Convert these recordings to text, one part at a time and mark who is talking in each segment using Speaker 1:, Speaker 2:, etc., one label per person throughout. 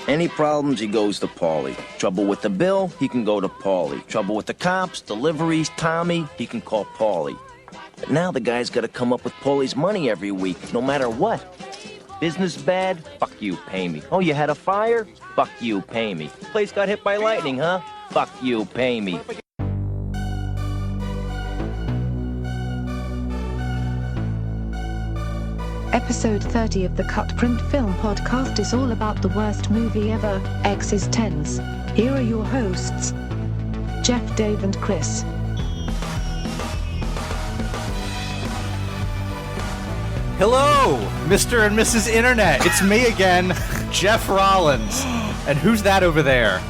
Speaker 1: Any problems, he goes to Paulie. Trouble with the bill, he can go to Paulie. Trouble with the cops, deliveries, Tommy, he can call Paulie. But now the guy's got to come up with Paulie's money every week, no matter what. Business bad? Fuck you, pay me. Oh, you had a fire? Fuck you, pay me. Place got hit by lightning, huh? Fuck you, pay me.
Speaker 2: Episode 30 of the CutPrintFilm podcast is all about the worst movie ever, eXistenZ. Here are your hosts, Jeff, Dave, and Chris.
Speaker 3: Hello, Mr. and Mrs. Internet. It's me again, Jeff Rollins. And who's that over there?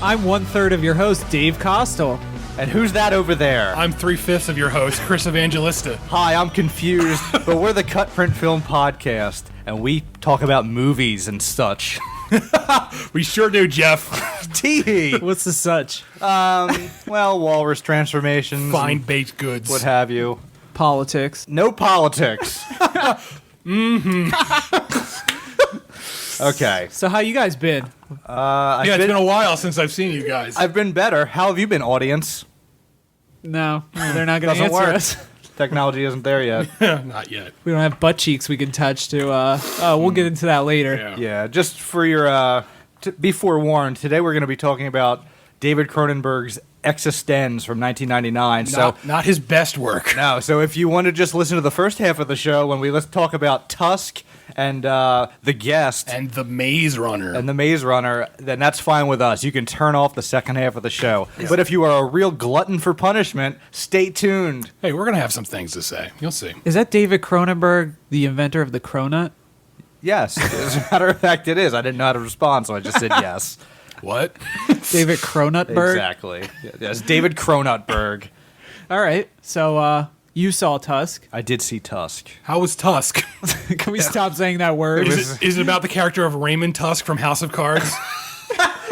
Speaker 4: I'm 1/3 of your host, Dave Costel.
Speaker 3: And who's that over there?
Speaker 5: I'm 3/5 of your host, Chris Evangelista.
Speaker 3: Hi, I'm confused, but we're the CutPrintFilm podcast, and we talk about movies and such.
Speaker 5: We sure do, Jeff.
Speaker 3: Tee.
Speaker 4: What's the such?
Speaker 3: Well, walrus transformations.
Speaker 5: Fine baked goods.
Speaker 3: What have you.
Speaker 4: Politics.
Speaker 3: No politics. Okay.
Speaker 4: So how you guys been?
Speaker 5: It's been a while since I've seen you guys.
Speaker 3: I've been better. How have you been, audience?
Speaker 4: No, they're not going to
Speaker 3: Doesn't
Speaker 4: answer
Speaker 3: work.
Speaker 4: us.
Speaker 3: Technology isn't there yet.
Speaker 5: Not yet.
Speaker 4: We don't have butt cheeks we can touch to, we'll get into that later.
Speaker 5: Yeah.
Speaker 3: Yeah, just for your, be forewarned, today we're going to be talking about David Cronenberg's eXistenZ from 1999.
Speaker 5: Not his best work.
Speaker 3: No, so if you want to just listen to the first half of the show when let's talk about Tusk and The Guest
Speaker 5: And the Maze Runner.
Speaker 3: and The Maze Runner, then that's fine with us. You can turn off the second half of the show.
Speaker 5: Yeah.
Speaker 3: But if you are a real glutton for punishment, stay tuned.
Speaker 5: Hey, we're going to have some things to say. You'll see.
Speaker 4: Is that David Cronenberg, the inventor of the cronut?
Speaker 3: Yes, as a matter of fact, it is. I didn't know how to respond, so I just said yes.
Speaker 5: What?
Speaker 4: David Cronutberg?
Speaker 3: Exactly. Yes, David Cronenberg.
Speaker 4: All right, so you saw Tusk.
Speaker 3: I did see Tusk.
Speaker 5: How was Tusk?
Speaker 4: Can we stop saying that word?
Speaker 5: Is it about the character of Raymond Tusk from House of Cards?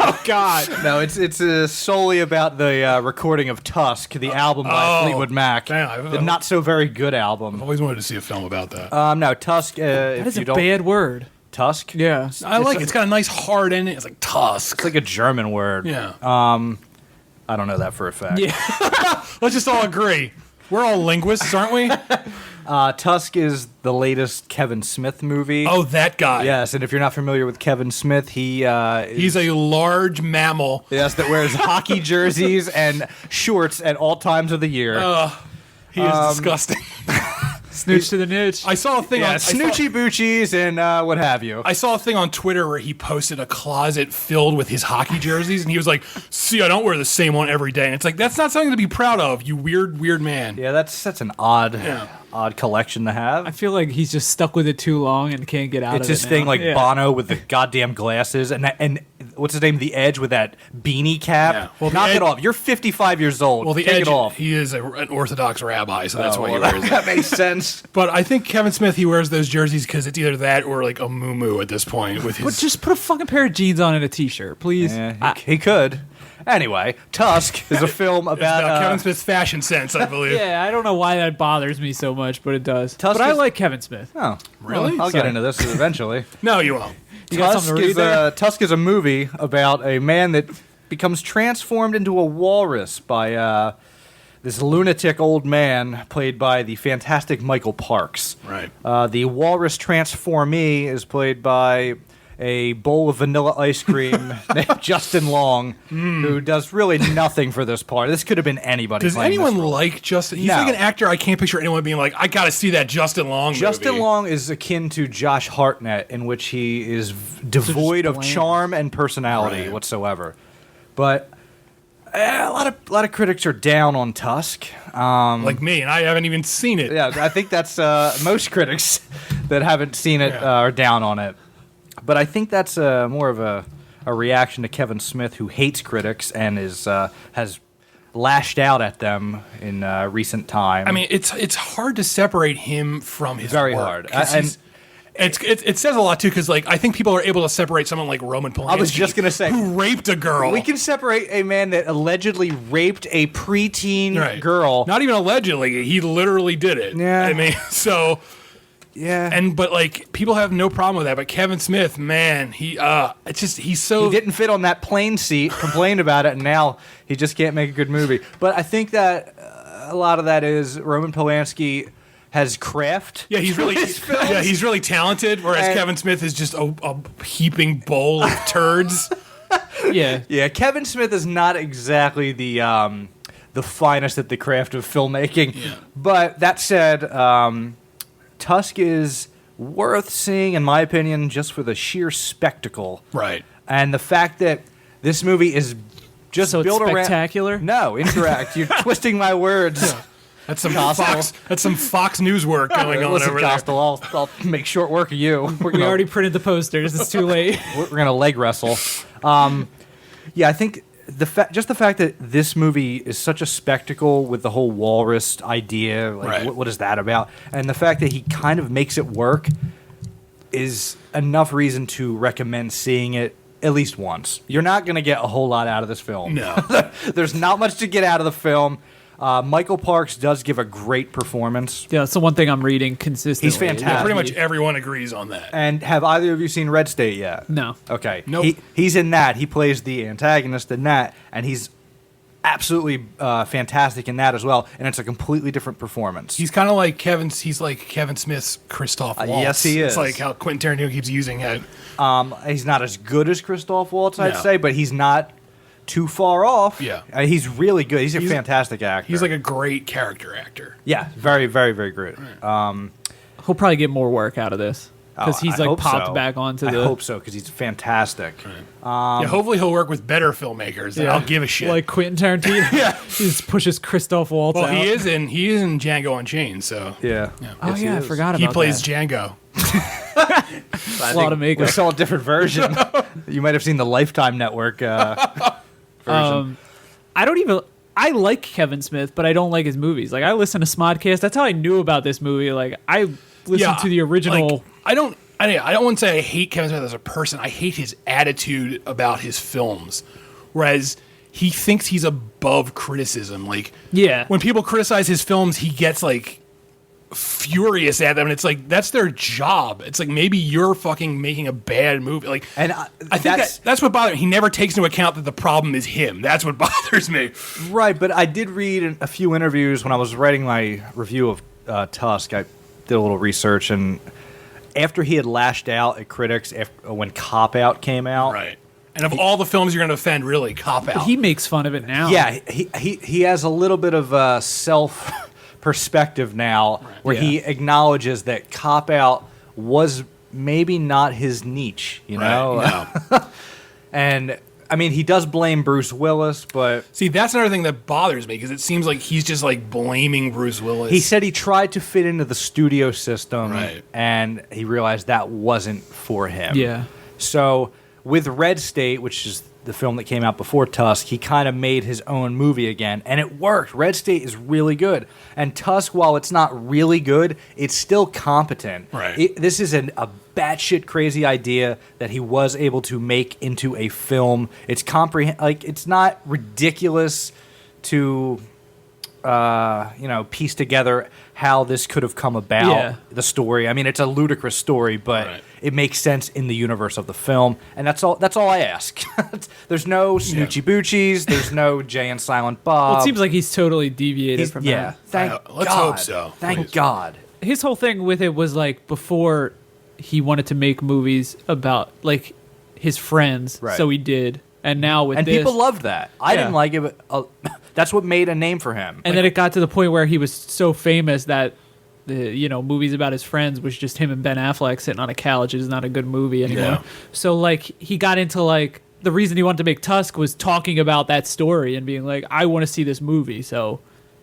Speaker 4: Oh, God.
Speaker 3: No, it's solely about the recording of Tusk, the album by Fleetwood Mac.
Speaker 5: Damn,
Speaker 3: The not so very good album.
Speaker 5: I've always wanted to see a film about that.
Speaker 3: No, Tusk.
Speaker 4: That is a bad word.
Speaker 3: Tusk.
Speaker 4: Yeah.
Speaker 5: I like it. It's got a nice hard ending. It's like Tusk.
Speaker 3: It's like a German word.
Speaker 5: Yeah.
Speaker 3: I don't know that for a fact.
Speaker 4: Yeah.
Speaker 5: Let's just all agree. We're all linguists, aren't we?
Speaker 3: Tusk is the latest Kevin Smith movie.
Speaker 5: Oh, that guy.
Speaker 3: Yes, and if you're not familiar with Kevin Smith,
Speaker 5: He's a large mammal.
Speaker 3: yes, that wears hockey jerseys and shorts at all times of the year.
Speaker 5: He is disgusting.
Speaker 4: Snooch to the nooch.
Speaker 5: I saw a thing on
Speaker 3: Snoochie Boochies and what have you.
Speaker 5: I saw a thing on Twitter where he posted a closet filled with his hockey jerseys, and he was like, "See, I don't wear the same one every day." And it's like, that's not something to be proud of, you weird man.
Speaker 3: Yeah, that's an odd collection to have.
Speaker 4: I feel like he's just stuck with it too long and can't get out
Speaker 3: It's
Speaker 4: of it.
Speaker 3: his thing,
Speaker 4: now.
Speaker 3: like
Speaker 4: Yeah.
Speaker 3: Bono with the goddamn glasses, and what's his name, The Edge with that beanie cap.
Speaker 5: Yeah. Well,
Speaker 3: knock
Speaker 5: The
Speaker 3: it
Speaker 5: Edge-
Speaker 3: off. You're 55 years old.
Speaker 5: Well, the
Speaker 3: Take
Speaker 5: Edge,
Speaker 3: it off.
Speaker 5: he is an Orthodox rabbi, so that's why he
Speaker 3: well,
Speaker 5: wears it.
Speaker 3: that makes sense.
Speaker 5: But I think Kevin Smith, he wears those jerseys because it's either that or like a muumuu at this point with his.
Speaker 4: But just put a fucking pair of jeans on and a t-shirt, please.
Speaker 3: Yeah, he could. Anyway, Tusk is a film
Speaker 5: It's
Speaker 3: about
Speaker 5: Kevin Smith's fashion sense, I believe.
Speaker 4: Yeah, I don't know why that bothers me so much, but it does.
Speaker 3: Tusk
Speaker 4: but I
Speaker 3: is-
Speaker 4: like Kevin Smith.
Speaker 3: Oh,
Speaker 5: Really?
Speaker 3: I'll get
Speaker 4: Sorry.
Speaker 3: into this eventually.
Speaker 5: No, you won't.
Speaker 4: You got
Speaker 3: Tusk
Speaker 4: something to read there?
Speaker 3: Tusk is a movie about a man that becomes transformed into a walrus by this lunatic old man played by the fantastic Michael Parks.
Speaker 5: Right.
Speaker 3: The walrus transformee is played by a bowl of vanilla ice cream named Justin Long, who does really nothing for this part. This could have been anybody.
Speaker 5: Does
Speaker 3: playing this
Speaker 5: anyone
Speaker 3: role.
Speaker 5: like Justin? He's
Speaker 3: No.
Speaker 5: like an actor I can't picture anyone being like, I gotta see that Justin Long
Speaker 3: Justin
Speaker 5: movie.
Speaker 3: Long is akin to Josh Hartnett, in which he is devoid of
Speaker 4: bland.
Speaker 3: charm and personality
Speaker 5: Right.
Speaker 3: whatsoever. But a lot of critics are down on Tusk.
Speaker 5: Like me, and I haven't even seen it.
Speaker 3: Yeah, I think that's most critics that haven't seen it
Speaker 5: Yeah.
Speaker 3: are down on it. But I think that's more of a reaction to Kevin Smith, who hates critics and has lashed out at them in recent time.
Speaker 5: I mean, it's hard to separate him from his
Speaker 3: Very
Speaker 5: work,
Speaker 3: hard.
Speaker 5: 'cause
Speaker 3: And-
Speaker 5: he's- it says a lot too, because like I think people are able to separate someone like Roman Polanski.
Speaker 3: I was just gonna say,
Speaker 5: who raped a girl.
Speaker 3: we can separate a man that allegedly raped a preteen
Speaker 5: Right.
Speaker 3: girl.
Speaker 5: Not even allegedly, he literally did it.
Speaker 3: Yeah.
Speaker 5: I mean, so But like people have no problem with that. But Kevin Smith, man, he's so
Speaker 3: He didn't fit on that plane seat, complained about it, and now he just can't make a good movie. But I think that a lot of that is Roman Polanski has craft.
Speaker 5: Yeah, he's really talented. Whereas Kevin Smith is just a heaping bowl of turds.
Speaker 3: Yeah. Kevin Smith is not exactly the finest at the craft of filmmaking.
Speaker 5: Yeah.
Speaker 3: But that said, Tusk is worth seeing, in my opinion, just for the sheer spectacle.
Speaker 5: Right.
Speaker 3: And the fact that this movie is just
Speaker 4: So it's
Speaker 3: built around.
Speaker 4: spectacular?
Speaker 3: No, incorrect. You're twisting my words.
Speaker 5: That's some Fox News work going on
Speaker 3: Listen,
Speaker 5: over there.
Speaker 3: Costello, I'll make short work of you.
Speaker 4: We already printed the posters. It's too late.
Speaker 3: We're gonna leg wrestle. Yeah, I think the fact that this movie is such a spectacle with the whole walrus idea, like
Speaker 5: Right.
Speaker 3: what is that about? And the fact that he kind of makes it work is enough reason to recommend seeing it at least once. You're not gonna get a whole lot out of this film.
Speaker 5: No.
Speaker 3: There's not much to get out of the film. Michael Parks does give a great performance.
Speaker 4: Yeah, that's the one thing I'm reading consistently.
Speaker 3: He's fantastic.
Speaker 5: Pretty much everyone agrees on that.
Speaker 3: And have either of you seen Red State yet?
Speaker 4: No.
Speaker 3: Okay.
Speaker 5: Nope.
Speaker 3: He's in that. He plays the antagonist in that, and he's absolutely fantastic in that as well. And it's a completely different performance.
Speaker 5: He's kind of like Kevin Smith's Christoph Waltz.
Speaker 3: Yes, he is.
Speaker 5: It's like how Quentin Tarantino keeps using it.
Speaker 3: He's not as good as Christoph Waltz, I'd
Speaker 5: No.
Speaker 3: say, but he's not too far off.
Speaker 5: Yeah.
Speaker 3: He's really good. He's a fantastic actor.
Speaker 5: He's like a great character actor.
Speaker 3: yeah, very, very, very good.
Speaker 4: He'll probably get more work out of this because he's
Speaker 3: I
Speaker 4: like
Speaker 3: hope
Speaker 4: popped
Speaker 3: so.
Speaker 4: back onto
Speaker 3: I
Speaker 4: the.
Speaker 3: hope so, because he's fantastic.
Speaker 5: Yeah, hopefully he'll work with better filmmakers. And I'll give a shit.
Speaker 4: Like Quentin Tarantino.
Speaker 5: Yeah.
Speaker 4: He just pushes Christoph Waltz
Speaker 5: Well,
Speaker 4: out.
Speaker 5: he is in Django Unchained, so
Speaker 3: Yeah.
Speaker 4: Oh
Speaker 3: Yes, he
Speaker 4: yeah, I
Speaker 3: is.
Speaker 4: forgot about
Speaker 5: he plays
Speaker 4: that.
Speaker 5: Django.
Speaker 4: A lot of
Speaker 3: We
Speaker 4: makeup.
Speaker 3: saw a different version. You might have seen the Lifetime Network version.
Speaker 4: I like Kevin Smith, but I don't like his movies. Like I listen to Smodcast. That's how I knew about this movie. Like I listened to the original.
Speaker 5: Like, I don't want to say I hate Kevin Smith as a person. I hate his attitude about his films. Whereas he thinks he's above criticism. Like
Speaker 4: Yeah.
Speaker 5: when people criticize his films, he gets like furious at them, and it's like that's their job. It's like maybe you're fucking making a bad movie. Like,
Speaker 3: And
Speaker 5: I think that's what bothers me. He never takes into account that the problem is him. That's what bothers me.
Speaker 3: Right, but I did read a few interviews when I was writing my review of Tusk. I did a little research, and after he had lashed out at critics when Cop Out came out,
Speaker 5: Right. And of all the films you're going to offend, really, Cop Out.
Speaker 4: He makes fun of it now.
Speaker 3: yeah, he has a little bit of self perspective now, where he acknowledges that Cop Out was maybe not his niche, you know.
Speaker 5: No.
Speaker 3: And I mean, he does blame Bruce Willis, but
Speaker 5: See, that's another thing that bothers me because it seems like he's just like blaming Bruce Willis.
Speaker 3: he said he tried to fit into the studio system,
Speaker 5: Right.
Speaker 3: and he realized that wasn't for him.
Speaker 4: Yeah.
Speaker 3: So with Red State, which is the film that came out before Tusk, he kind of made his own movie again, and it worked. Red State is really good, and Tusk, while it's not really good, it's still competent.
Speaker 5: Right.
Speaker 3: This is a batshit crazy idea that he was able to make into a film. It's it's not ridiculous to piece together how this could have come about.
Speaker 4: Yeah.
Speaker 3: The story. I mean, it's a ludicrous story, but
Speaker 5: Right.
Speaker 3: it makes sense in the universe of the film, and that's all. That's all I ask. There's no Snoochie Boochies. There's no Jay and Silent Bob.
Speaker 4: Well, it seems like he's totally deviated from that.
Speaker 3: Thank
Speaker 5: Let's
Speaker 3: God.
Speaker 5: hope so.
Speaker 3: Thank
Speaker 5: Please.
Speaker 3: God.
Speaker 4: His whole thing with it was like before he wanted to make movies about like his friends,
Speaker 3: Right.
Speaker 4: so he did. And now with
Speaker 3: And
Speaker 4: this,
Speaker 3: people loved that. I
Speaker 4: Yeah.
Speaker 3: didn't like it, but that's what made a name for him.
Speaker 4: and then it got to the point where he was so famous that the movies about his friends was just him and Ben Affleck sitting on a couch. It's not a good movie anymore.
Speaker 5: Yeah.
Speaker 4: So like he got into like the reason he wanted to make Tusk was talking about that story and being like, I want to see this movie, so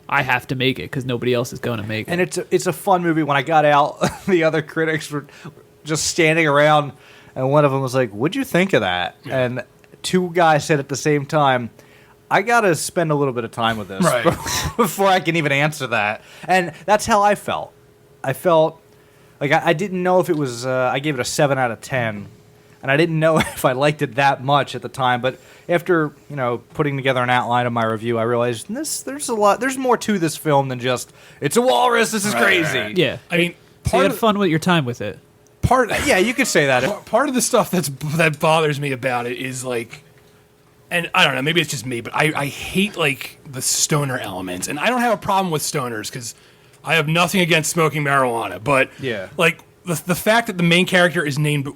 Speaker 4: I have to make it because nobody else is going to make it.
Speaker 3: And it's a fun movie. When I got out, the other critics were just standing around, and one of them was like, "What'd you think of that?" And two guys said at the same time, I got to spend a little bit of time with this
Speaker 5: Right.
Speaker 3: before I can even answer that. And that's how I felt. I felt like I didn't know if it was, I gave it a 7 out of 10. And I didn't know if I liked it that much at the time. But after, putting together an outline of my review, I realized there's more to this film than just, it's a walrus, this is crazy.
Speaker 5: right.
Speaker 4: Yeah.
Speaker 5: I mean,
Speaker 4: So you had fun with your time with it.
Speaker 3: Yeah, you could say that.
Speaker 5: Part of the stuff that bothers me about it is like, and I don't know, maybe it's just me, but I hate like the stoner elements, and I don't have a problem with stoners because I have nothing against smoking marijuana, but
Speaker 3: Yeah.
Speaker 5: like the fact that the main character is named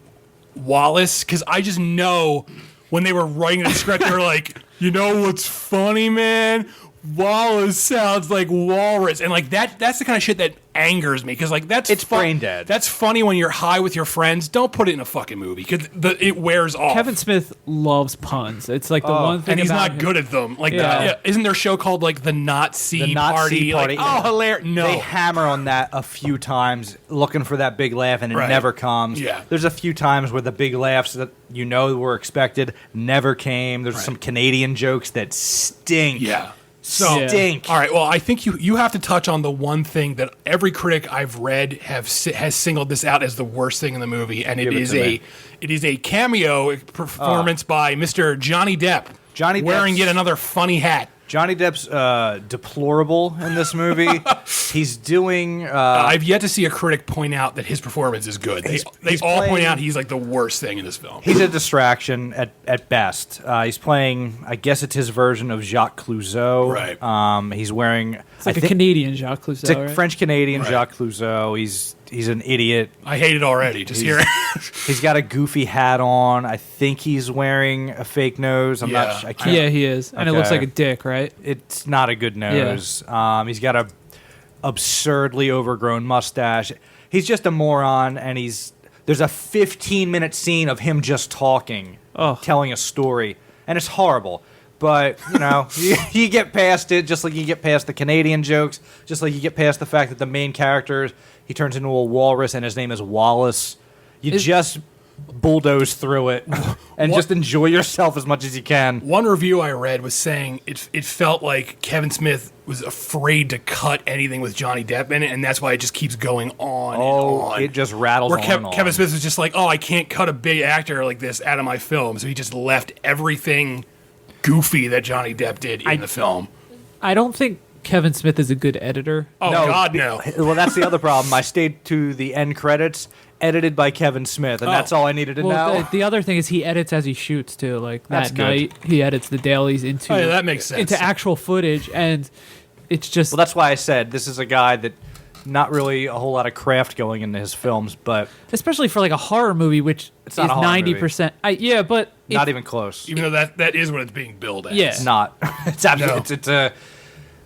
Speaker 5: Wallace, because I just know when they were writing the script, they were like, you know what's funny, man? Wallace sounds like walrus, and like that's the kind of shit that angers me because like it's
Speaker 3: brain dead.
Speaker 5: That's funny when you're high with your friends. Don't put it in a fucking movie because it wears off.
Speaker 4: Kevin Smith loves puns. It's like the one thing,
Speaker 5: and he's
Speaker 4: about
Speaker 5: not good at them. Like,
Speaker 4: Yeah.
Speaker 5: isn't there a show called like the Nazi
Speaker 3: Nazi
Speaker 5: Party?
Speaker 3: Party.
Speaker 5: Like, oh, hilarious! No,
Speaker 3: They hammer on that a few times, looking for that big laugh, and it
Speaker 5: Right.
Speaker 3: never comes.
Speaker 5: Yeah.
Speaker 3: There's a few times where the big laughs that were expected never came. There's some Canadian jokes that stink.
Speaker 5: yeah. So,
Speaker 3: Stink.
Speaker 5: all right. Well, I think you have to touch on the one thing that every critic I've read has singled this out as the worst thing in the movie, and it is a cameo performance by Mr. Johnny Depp.
Speaker 3: Johnny
Speaker 5: wearing
Speaker 3: Depp's-
Speaker 5: yet another funny hat.
Speaker 3: Johnny Depp's deplorable in this movie. He's doing.
Speaker 5: I've yet to see a critic point out that his performance is good. They
Speaker 3: he's
Speaker 5: all point
Speaker 3: playing-
Speaker 5: out he's like the worst thing in this film.
Speaker 3: He's a distraction at best. He's playing, I guess it's his version of Jacques Clouseau.
Speaker 5: Right.
Speaker 3: He's wearing.
Speaker 4: It's like a Canadian Jacques Clouseau,
Speaker 3: It's a
Speaker 4: right?
Speaker 3: French Canadian
Speaker 5: Right.
Speaker 3: Jacques Clouseau. He's an idiot.
Speaker 5: I hate it already. Just hearing.
Speaker 3: He's got a goofy hat on. I think he's wearing a fake nose. I'm
Speaker 5: Yeah.
Speaker 3: not. I can't.
Speaker 4: Yeah, he is, and it looks
Speaker 3: Okay.
Speaker 4: like a dick, right?
Speaker 3: It's not a good nose. He's got a absurdly overgrown mustache. He's just a moron, and there's a 15-minute scene of him just talking,
Speaker 4: Oh.
Speaker 3: telling a story, and it's horrible. But, you get past it, just like you get past the Canadian jokes, just like you get past the fact that the main character, he turns into a walrus, and his name is Wallace. You just bulldoze through it and just enjoy yourself as much as you can.
Speaker 5: One review I read was saying it felt like Kevin Smith was afraid to cut anything with Johnny Depp in it, and that's why it just keeps going on and on.
Speaker 3: It just rattles
Speaker 5: Where
Speaker 3: on and on.
Speaker 5: Kevin Smith was just like, oh, I can't cut a big actor like this out of my film, so he just left everything goofy that Johnny Depp did in the film.
Speaker 4: I don't think Kevin Smith is a good editor.
Speaker 5: Oh, God, no.
Speaker 3: Well, that's the other problem. I stayed to the end credits, edited by Kevin Smith, and that's all I needed to know.
Speaker 4: Well, the other thing is he edits as he shoots too. Like
Speaker 3: That's
Speaker 4: that
Speaker 3: good.
Speaker 4: night, he edits the dailies into
Speaker 5: Oh, yeah, that makes sense.
Speaker 4: into actual footage, and it's just
Speaker 3: Well, that's why I said this is a guy that not really a whole lot of craft going into his films, but
Speaker 4: especially for like a horror movie, which
Speaker 3: It's not
Speaker 4: is
Speaker 3: a horror movie.
Speaker 4: 90%. Yeah, but
Speaker 3: not even close.
Speaker 5: Even though that is what it's being billed as.
Speaker 4: Yeah.
Speaker 3: It's not. It's absolutely.
Speaker 5: No.
Speaker 3: It's a.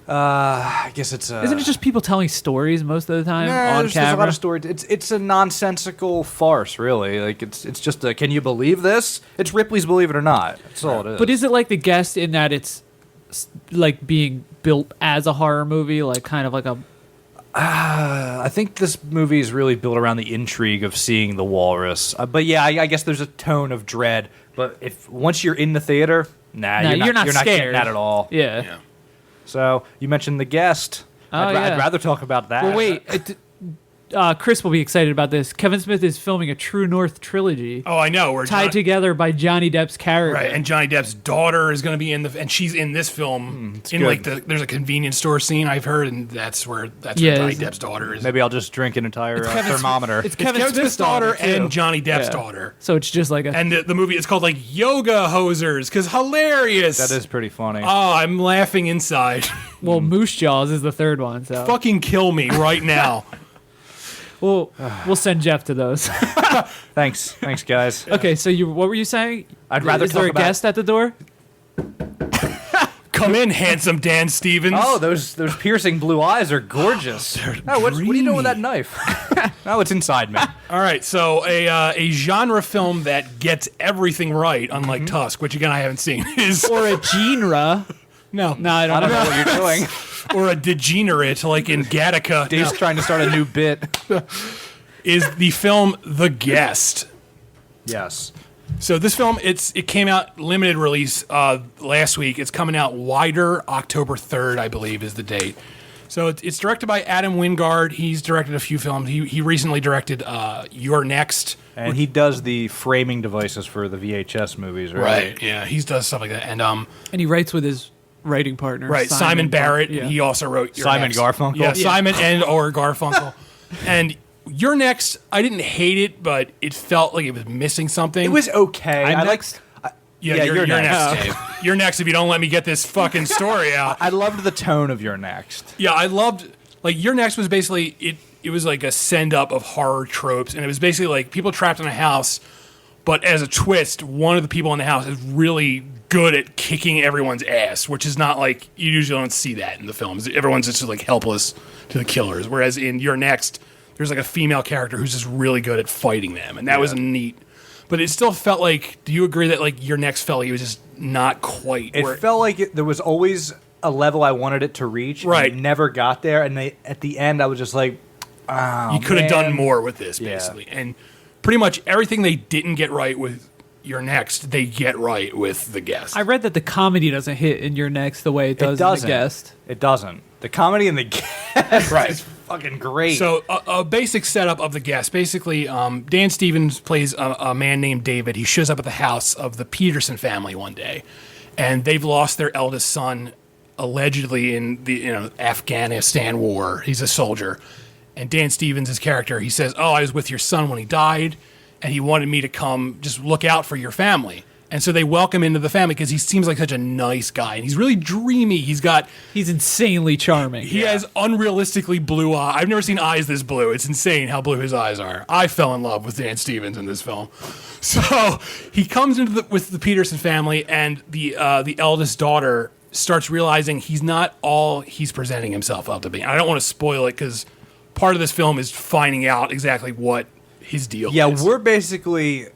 Speaker 3: I guess it's a.
Speaker 4: isn't it just people telling stories most of the time on
Speaker 3: there's a
Speaker 4: camera?
Speaker 3: lot of stories. It's a nonsensical farce, really. Like it's just a. Can you believe this? It's Ripley's Believe It or Not. That's all it is.
Speaker 4: But is it like The Guest in that it's like being built as a horror movie, like kind of like a
Speaker 3: I think this movie is really built around the intrigue of seeing the walrus. But yeah, I guess there's a tone of dread. But if once you're in the theater, you're not getting
Speaker 4: scared.
Speaker 3: that at all.
Speaker 4: Yeah.
Speaker 5: Yeah.
Speaker 3: So you mentioned The Guest. I'd
Speaker 4: yeah.
Speaker 3: rather talk about that.
Speaker 4: Well, wait. Chris will be excited about this. Kevin Smith is filming a True North trilogy
Speaker 5: Oh, I know. We're
Speaker 4: tied together by Johnny Depp's character.
Speaker 5: Right, and Johnny Depp's daughter is going to be and she's in this film. In
Speaker 3: good.
Speaker 5: like there's a convenience store scene I've heard, and that's where
Speaker 4: Yeah,
Speaker 5: Johnny
Speaker 4: is it-
Speaker 5: Depp's daughter is.
Speaker 3: Maybe I'll just drink an entire thermometer.
Speaker 4: It's
Speaker 5: Kevin Smith's daughter
Speaker 4: too.
Speaker 5: and Johnny Depp's
Speaker 4: Yeah.
Speaker 5: daughter.
Speaker 4: So it's just like a.
Speaker 5: And the movie is called like Yoga Hosers because hilarious.
Speaker 3: That is pretty funny.
Speaker 5: Oh, I'm laughing inside.
Speaker 4: well, Moose Jaws is the third one. So
Speaker 5: Fucking kill me right now.
Speaker 4: we'll send Jeff to those.
Speaker 3: Thanks, guys.
Speaker 4: Okay, so what were you saying?
Speaker 3: I'd rather
Speaker 4: Is there
Speaker 3: talk
Speaker 4: a
Speaker 3: about-
Speaker 4: guest at the door?
Speaker 5: Come in, handsome Dan Stevens.
Speaker 3: Oh, those piercing blue eyes are gorgeous. Oh, what are you doing with that knife? Oh, it's inside me.
Speaker 5: All right, so a genre film that gets everything right, unlike Tusk, which again I haven't seen, is
Speaker 4: Or a genre?
Speaker 5: no,
Speaker 4: No, I
Speaker 3: I
Speaker 4: don't
Speaker 3: don't
Speaker 4: know.
Speaker 3: know what you're doing.
Speaker 5: or a degenerate like in Gattaca.
Speaker 3: Dave's trying to start a new bit.
Speaker 5: Is the film The Guest.
Speaker 3: Yes.
Speaker 5: So this film, it came out limited release last week. It's coming out wider October 3rd, I believe, is the date. So it's directed by Adam Wingard. He's directed a few films. He recently directed You're Next.
Speaker 3: And he does the framing devices for the VHS movies, right?
Speaker 5: Right. Yeah, he does stuff like that. And
Speaker 4: And he writes with his writing partner.
Speaker 5: Simon Barrett.
Speaker 4: Yeah.
Speaker 5: He also wrote You're
Speaker 3: Simon
Speaker 5: Next.
Speaker 3: Garfunkel?
Speaker 5: Yeah,
Speaker 3: Yeah.
Speaker 5: Simon and or Garfunkel. And You're Next, I didn't hate it, but it felt like it was missing something.
Speaker 3: It was okay.
Speaker 4: I'm
Speaker 3: I
Speaker 4: next.
Speaker 5: Yeah, you're next, Dave. You're next if you don't let me get this fucking story out.
Speaker 3: I loved the tone of You're Next.
Speaker 5: Yeah, I loved, like, You're Next was basically, it was like a send-up of horror tropes, and it was basically like people trapped in a house, but as a twist, one of the people in the house is really good at kicking everyone's ass, which is not like, you usually don't see that in the films. Everyone's just like helpless to the killers, whereas in You're Next, there's like a female character who's just really good at fighting them, and that was neat. But it still felt like, do you agree that like Your Next felt like it was just not quite?
Speaker 3: It felt like there was always a level I wanted it to reach.
Speaker 5: Right.
Speaker 3: And it never got there. And at the end, I was just like, oh,
Speaker 5: you could have
Speaker 3: man.
Speaker 5: done more with this, basically. Yeah. And pretty much everything they didn't get right with Your Next, they get right with The Guest.
Speaker 4: I read that the comedy doesn't hit in Your Next the way it does in The Guest.
Speaker 3: It doesn't. The comedy in The Guest is fucking great.
Speaker 5: So a basic setup of The Guest. Basically, Dan Stevens plays a man named David. He shows up at the house of the Peterson family one day, and they've lost their eldest son, allegedly in the Afghanistan war. He's a soldier. And Dan Stevens' character, he says, I was with your son when he died, and he wanted me to come just look out for your family. And so they welcome into the family because he seems like such a nice guy. And he's really dreamy. He's
Speaker 4: insanely charming.
Speaker 5: He has unrealistically blue eyes. I've never seen eyes this blue. It's insane how blue his eyes are. I fell in love with Dan Stevens in this film. So he comes into with the Peterson family, and the eldest daughter starts realizing he's not all he's presenting himself up to be. And I don't want to spoil it because part of this film is finding out exactly what his deal is.
Speaker 3: Yeah, we're basically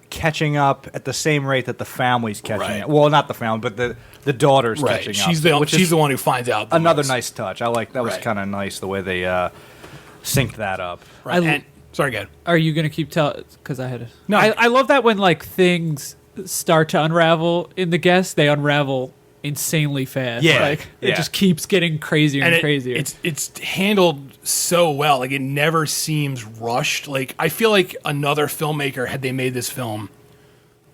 Speaker 3: catching up at the same rate that the family's catching up. Well, not the family, but the daughter's catching up.
Speaker 5: She's the one who finds out.
Speaker 3: Another nice touch. I like that. Was kind of nice the way they synced that up.
Speaker 5: Right. Sorry, go ahead.
Speaker 4: Are you going to keep telling? Because I had to.
Speaker 5: No.
Speaker 4: I love that when like things start to unravel in The Guest, they unravel insanely fast.
Speaker 3: Yeah.
Speaker 4: Like it just keeps getting crazier and crazier.
Speaker 5: It's handled so well. Like it never seems rushed. Like I feel like another filmmaker, had they made this film,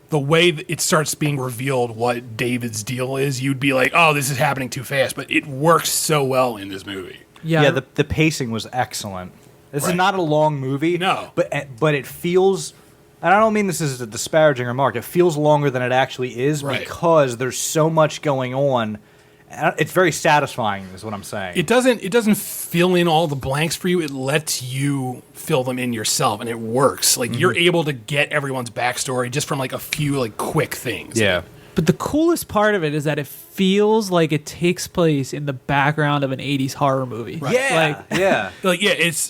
Speaker 5: the way that it starts being revealed what David's deal is, you'd be like, oh, this is happening too fast. But it works so well in this movie.
Speaker 3: Yeah, the pacing was excellent. This is not a long movie.
Speaker 5: No.
Speaker 3: But it feels, and I don't mean this is a disparaging remark, it feels longer than it actually is because there's so much going on. It's very satisfying, is what I'm saying.
Speaker 5: It doesn't fill in all the blanks for you. It lets you fill them in yourself, and it works. Like you're able to get everyone's backstory just from like a few like quick things.
Speaker 3: Yeah.
Speaker 4: But the coolest part of it is that it feels like it takes place in the background of an 80s horror movie.
Speaker 5: Right.
Speaker 3: Yeah.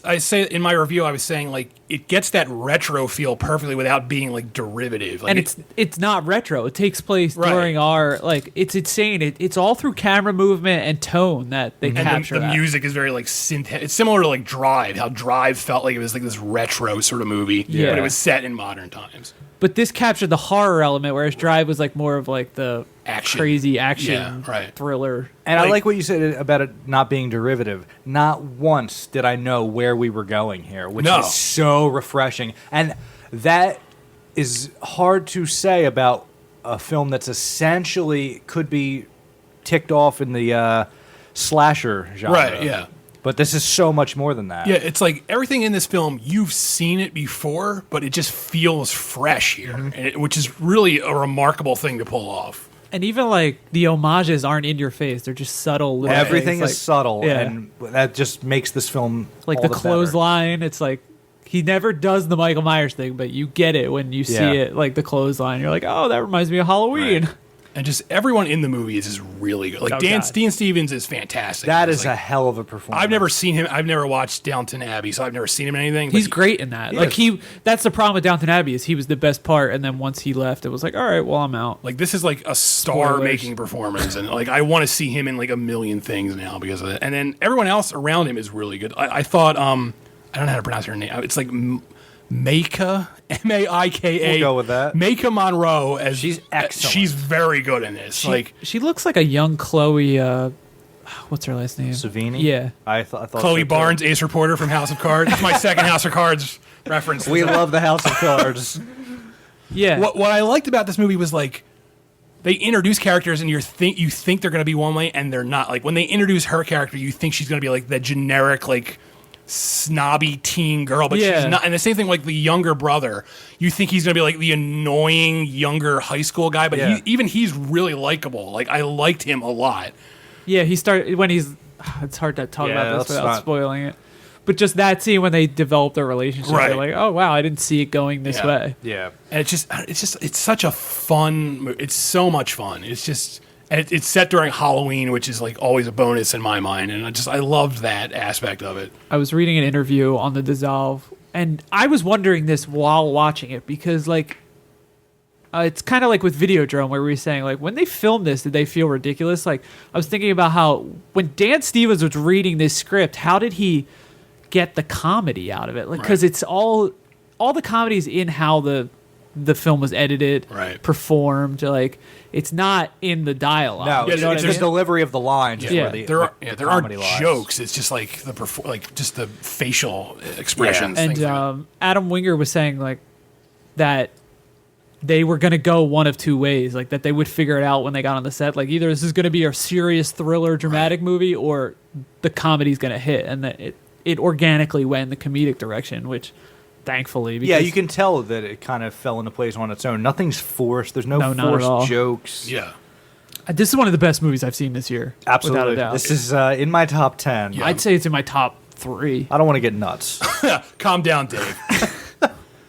Speaker 5: I say in my review, I was saying like it gets that retro feel perfectly without being like derivative. Like,
Speaker 4: and it's not retro. It takes place during our it's insane. It's all through camera movement and tone that they capture.
Speaker 5: The music is very like synth. It's similar to like Drive. How Drive felt like it was like this retro sort of movie, but it was set in modern times.
Speaker 4: But this captured the horror element, whereas Drive was like more of like the crazy action thriller.
Speaker 3: And I like what you said about it not being derivative. Not once did I know where we were going here, which is so refreshing. And that is hard to say about a film that's essentially could be ticked off in the slasher genre.
Speaker 5: Right, yeah.
Speaker 3: But this is so much more than that.
Speaker 5: Yeah, it's like everything in this film, you've seen it before, but it just feels fresh here, which is really a remarkable thing to pull off.
Speaker 4: And even like the homages aren't in your face; they're just subtle. Little
Speaker 3: Everything
Speaker 4: things.
Speaker 3: is subtle, and that just makes this film
Speaker 4: like
Speaker 3: all
Speaker 4: the
Speaker 3: the
Speaker 4: clothesline. It's like he never does the Michael Myers thing, but you get it when you see it, like the clothesline. You're like, oh, that reminds me of Halloween.
Speaker 5: Right. And just everyone in the movie is just really good. Like Dan Stevens is fantastic.
Speaker 3: That is a hell of a performance.
Speaker 5: I've never seen him. I've never watched Downton Abbey, so I've never seen him in anything.
Speaker 4: He's great in that. That's the problem with Downton Abbey is he was the best part, and then once he left, it was like, all right, well, I'm out.
Speaker 5: Like this is like a star-making performance, and like I want to see him in like a million things now because of it. And then everyone else around him is really good. I thought I don't know how to pronounce her name. It's like Maika, Maika.
Speaker 3: We'll go with that.
Speaker 5: Maika Monroe, as
Speaker 3: she's excellent.
Speaker 5: She's very good in this.
Speaker 4: She looks like a young Chloe. What's her last name?
Speaker 3: Savini.
Speaker 4: Yeah,
Speaker 3: I thought
Speaker 5: Chloe
Speaker 3: so
Speaker 5: Barnes, Ace Reporter from House of Cards. That's my second House of Cards reference.
Speaker 3: We love the House of Cards.
Speaker 4: Yeah.
Speaker 5: What I liked about this movie was like they introduce characters and you think they're going to be one way and they're not. Like when they introduce her character, you think she's going to be like the generic like snobby teen girl, but
Speaker 4: Yeah.
Speaker 5: she's not. And the same thing, like the younger brother. You think he's gonna be like the annoying younger high school guy, but
Speaker 3: Yeah.
Speaker 5: he's really likable. Like I liked him a lot.
Speaker 4: Yeah, he started when he's. It's hard to talk
Speaker 3: Yeah,
Speaker 4: about this
Speaker 3: let's
Speaker 4: without
Speaker 3: not-
Speaker 4: spoiling it. But just that scene when they develop their relationship,
Speaker 5: Right.
Speaker 4: they're like, oh wow, I didn't see it going this
Speaker 5: Yeah.
Speaker 4: way.
Speaker 3: Yeah.
Speaker 5: And it's such a fun. It's so much fun. It's just. And it's set during Halloween, which is like always a bonus in my mind, and I loved that aspect of it.
Speaker 4: I was reading an interview on The Dissolve, and I was wondering this while watching it because, like, it's kind of like with Videodrome, where we were saying, like, when they filmed this, did they feel ridiculous? Like, I was thinking about how when Dan Stevens was reading this script, how did he get the comedy out of it? Like, because it's all the comedy's in how the film was edited,
Speaker 5: Right.
Speaker 4: performed. Like, it's not in the dialogue.
Speaker 3: No,
Speaker 4: you know what I
Speaker 3: it's
Speaker 4: mean?
Speaker 3: the delivery of the lines. is
Speaker 4: Yeah.
Speaker 3: where the,
Speaker 5: There
Speaker 3: the
Speaker 5: aren't
Speaker 3: comedy lies.
Speaker 5: jokes. It's just like just the facial expressions. things like that.
Speaker 4: And Adam Winger was saying like that they were going to go one of two ways, like that they would figure it out when they got on the set. Like either this is going to be a serious thriller, dramatic movie, or the comedy's going to hit, and that it organically went in the comedic direction, which thankfully, because
Speaker 3: Yeah, you can tell that it kind of fell into place on its own. Nothing's forced. There's no
Speaker 4: No, not at all.
Speaker 3: forced jokes.
Speaker 5: Yeah.
Speaker 4: This is one of the best movies I've seen this year.
Speaker 3: Absolutely.
Speaker 4: without a doubt.
Speaker 3: This is in my top 10.
Speaker 4: I'd say it's in my top 3.
Speaker 3: I don't want to get nuts.
Speaker 5: Calm down, Dave.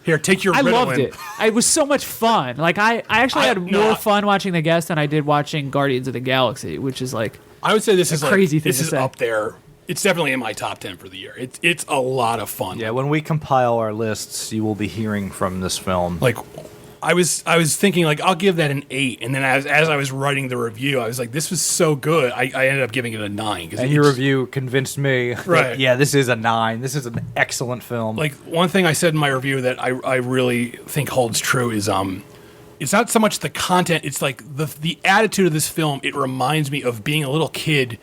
Speaker 5: Here, take your
Speaker 4: I
Speaker 5: Ritalin.
Speaker 4: loved it. It was so much fun. Like I actually had more fun watching The Guest than I did watching Guardians of the Galaxy, which is like
Speaker 5: I would say this is
Speaker 4: crazy
Speaker 5: like,
Speaker 4: thing
Speaker 5: this
Speaker 4: to
Speaker 5: is
Speaker 4: say.
Speaker 5: up there. It's definitely in my top 10 for the year. It's a lot of fun.
Speaker 3: Yeah, when we compile our lists, you will be hearing from this film.
Speaker 5: Like I was thinking like I'll give that an 8, and then as I was writing the review, I was like, this was so good. I ended up giving it a 9.
Speaker 3: And your review convinced me that,
Speaker 5: Right.
Speaker 3: yeah, this is a 9. This is an excellent film.
Speaker 5: Like one thing I said in my review that I really think holds true is it's not so much the content, it's like the attitude of this film. It reminds me of being a little kid,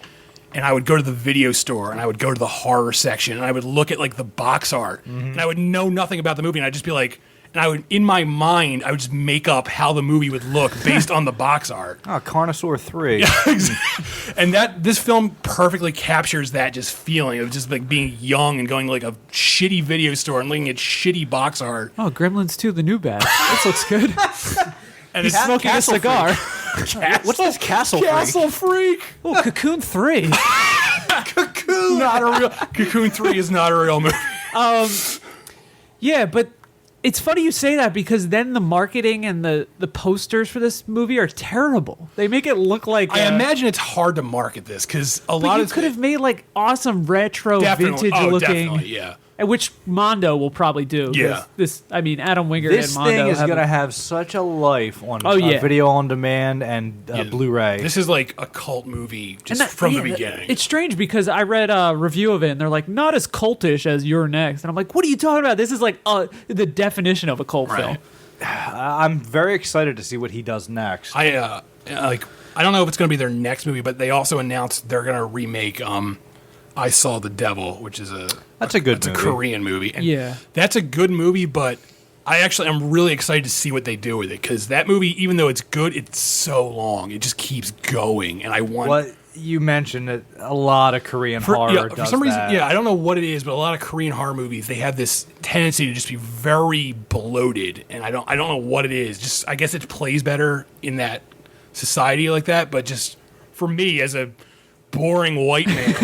Speaker 5: and I would go to the video store and I would go to the horror section and I would look at like the box art and I would know nothing about the movie, and I'd just be like, and I would, in my mind, I would just make up how the movie would look based on the box art.
Speaker 3: Oh, Carnosaur 3.
Speaker 5: And this film perfectly captures that just feeling of just like being young and going to like a shitty video store and looking at shitty box art.
Speaker 4: oh, Gremlins 2, the new batch. This looks good.
Speaker 5: And
Speaker 4: He's smoking a cigar.
Speaker 3: What's this Castle Freak?
Speaker 5: Castle Freak.
Speaker 4: Oh, Cocoon 3.
Speaker 5: Cocoon. Not a real. Cocoon 3 is not a real movie.
Speaker 4: Yeah, but it's funny you say that because then the marketing and the posters for this movie are terrible. They make it look like
Speaker 5: I imagine it's hard to market this because a
Speaker 4: but
Speaker 5: lot
Speaker 4: you
Speaker 5: of
Speaker 4: could have made like awesome retro
Speaker 5: definitely,
Speaker 4: vintage looking,
Speaker 5: definitely, yeah.
Speaker 4: and which Mondo will probably do. 'cause
Speaker 5: Yeah.
Speaker 4: this, I mean, Adam Winger
Speaker 3: This
Speaker 4: and Mondo
Speaker 3: thing is
Speaker 4: have
Speaker 3: going
Speaker 4: a-
Speaker 3: to have such a life on
Speaker 4: Oh, yeah.
Speaker 3: video on demand and Blu-ray.
Speaker 5: This is like a cult movie just
Speaker 4: and that-
Speaker 5: from the
Speaker 4: yeah,
Speaker 5: beginning.
Speaker 4: It's strange because I read a review of it and they're like, not as cultish as You're Next. And I'm like, what are you talking about? This is like the definition of a cult film.
Speaker 3: I'm very excited to see what he does next.
Speaker 5: I don't know if it's going to be their next movie, but they also announced they're going to remake I Saw the Devil, which is
Speaker 3: That's a good
Speaker 5: it's
Speaker 3: movie.
Speaker 5: a Korean movie. And
Speaker 4: Yeah.
Speaker 5: that's a good movie, but I'm really excited to see what they do with it because that movie, even though it's good, it's so long. It just keeps going, and I want.
Speaker 3: What you mentioned that a lot of Korean horror
Speaker 5: for
Speaker 3: does
Speaker 5: some reason,
Speaker 3: that.
Speaker 5: yeah, I don't know what it is, but a lot of Korean horror movies, they have this tendency to just be very bloated, and I don't know what it is. Just I guess it plays better in that society like that, but just for me as a boring white man,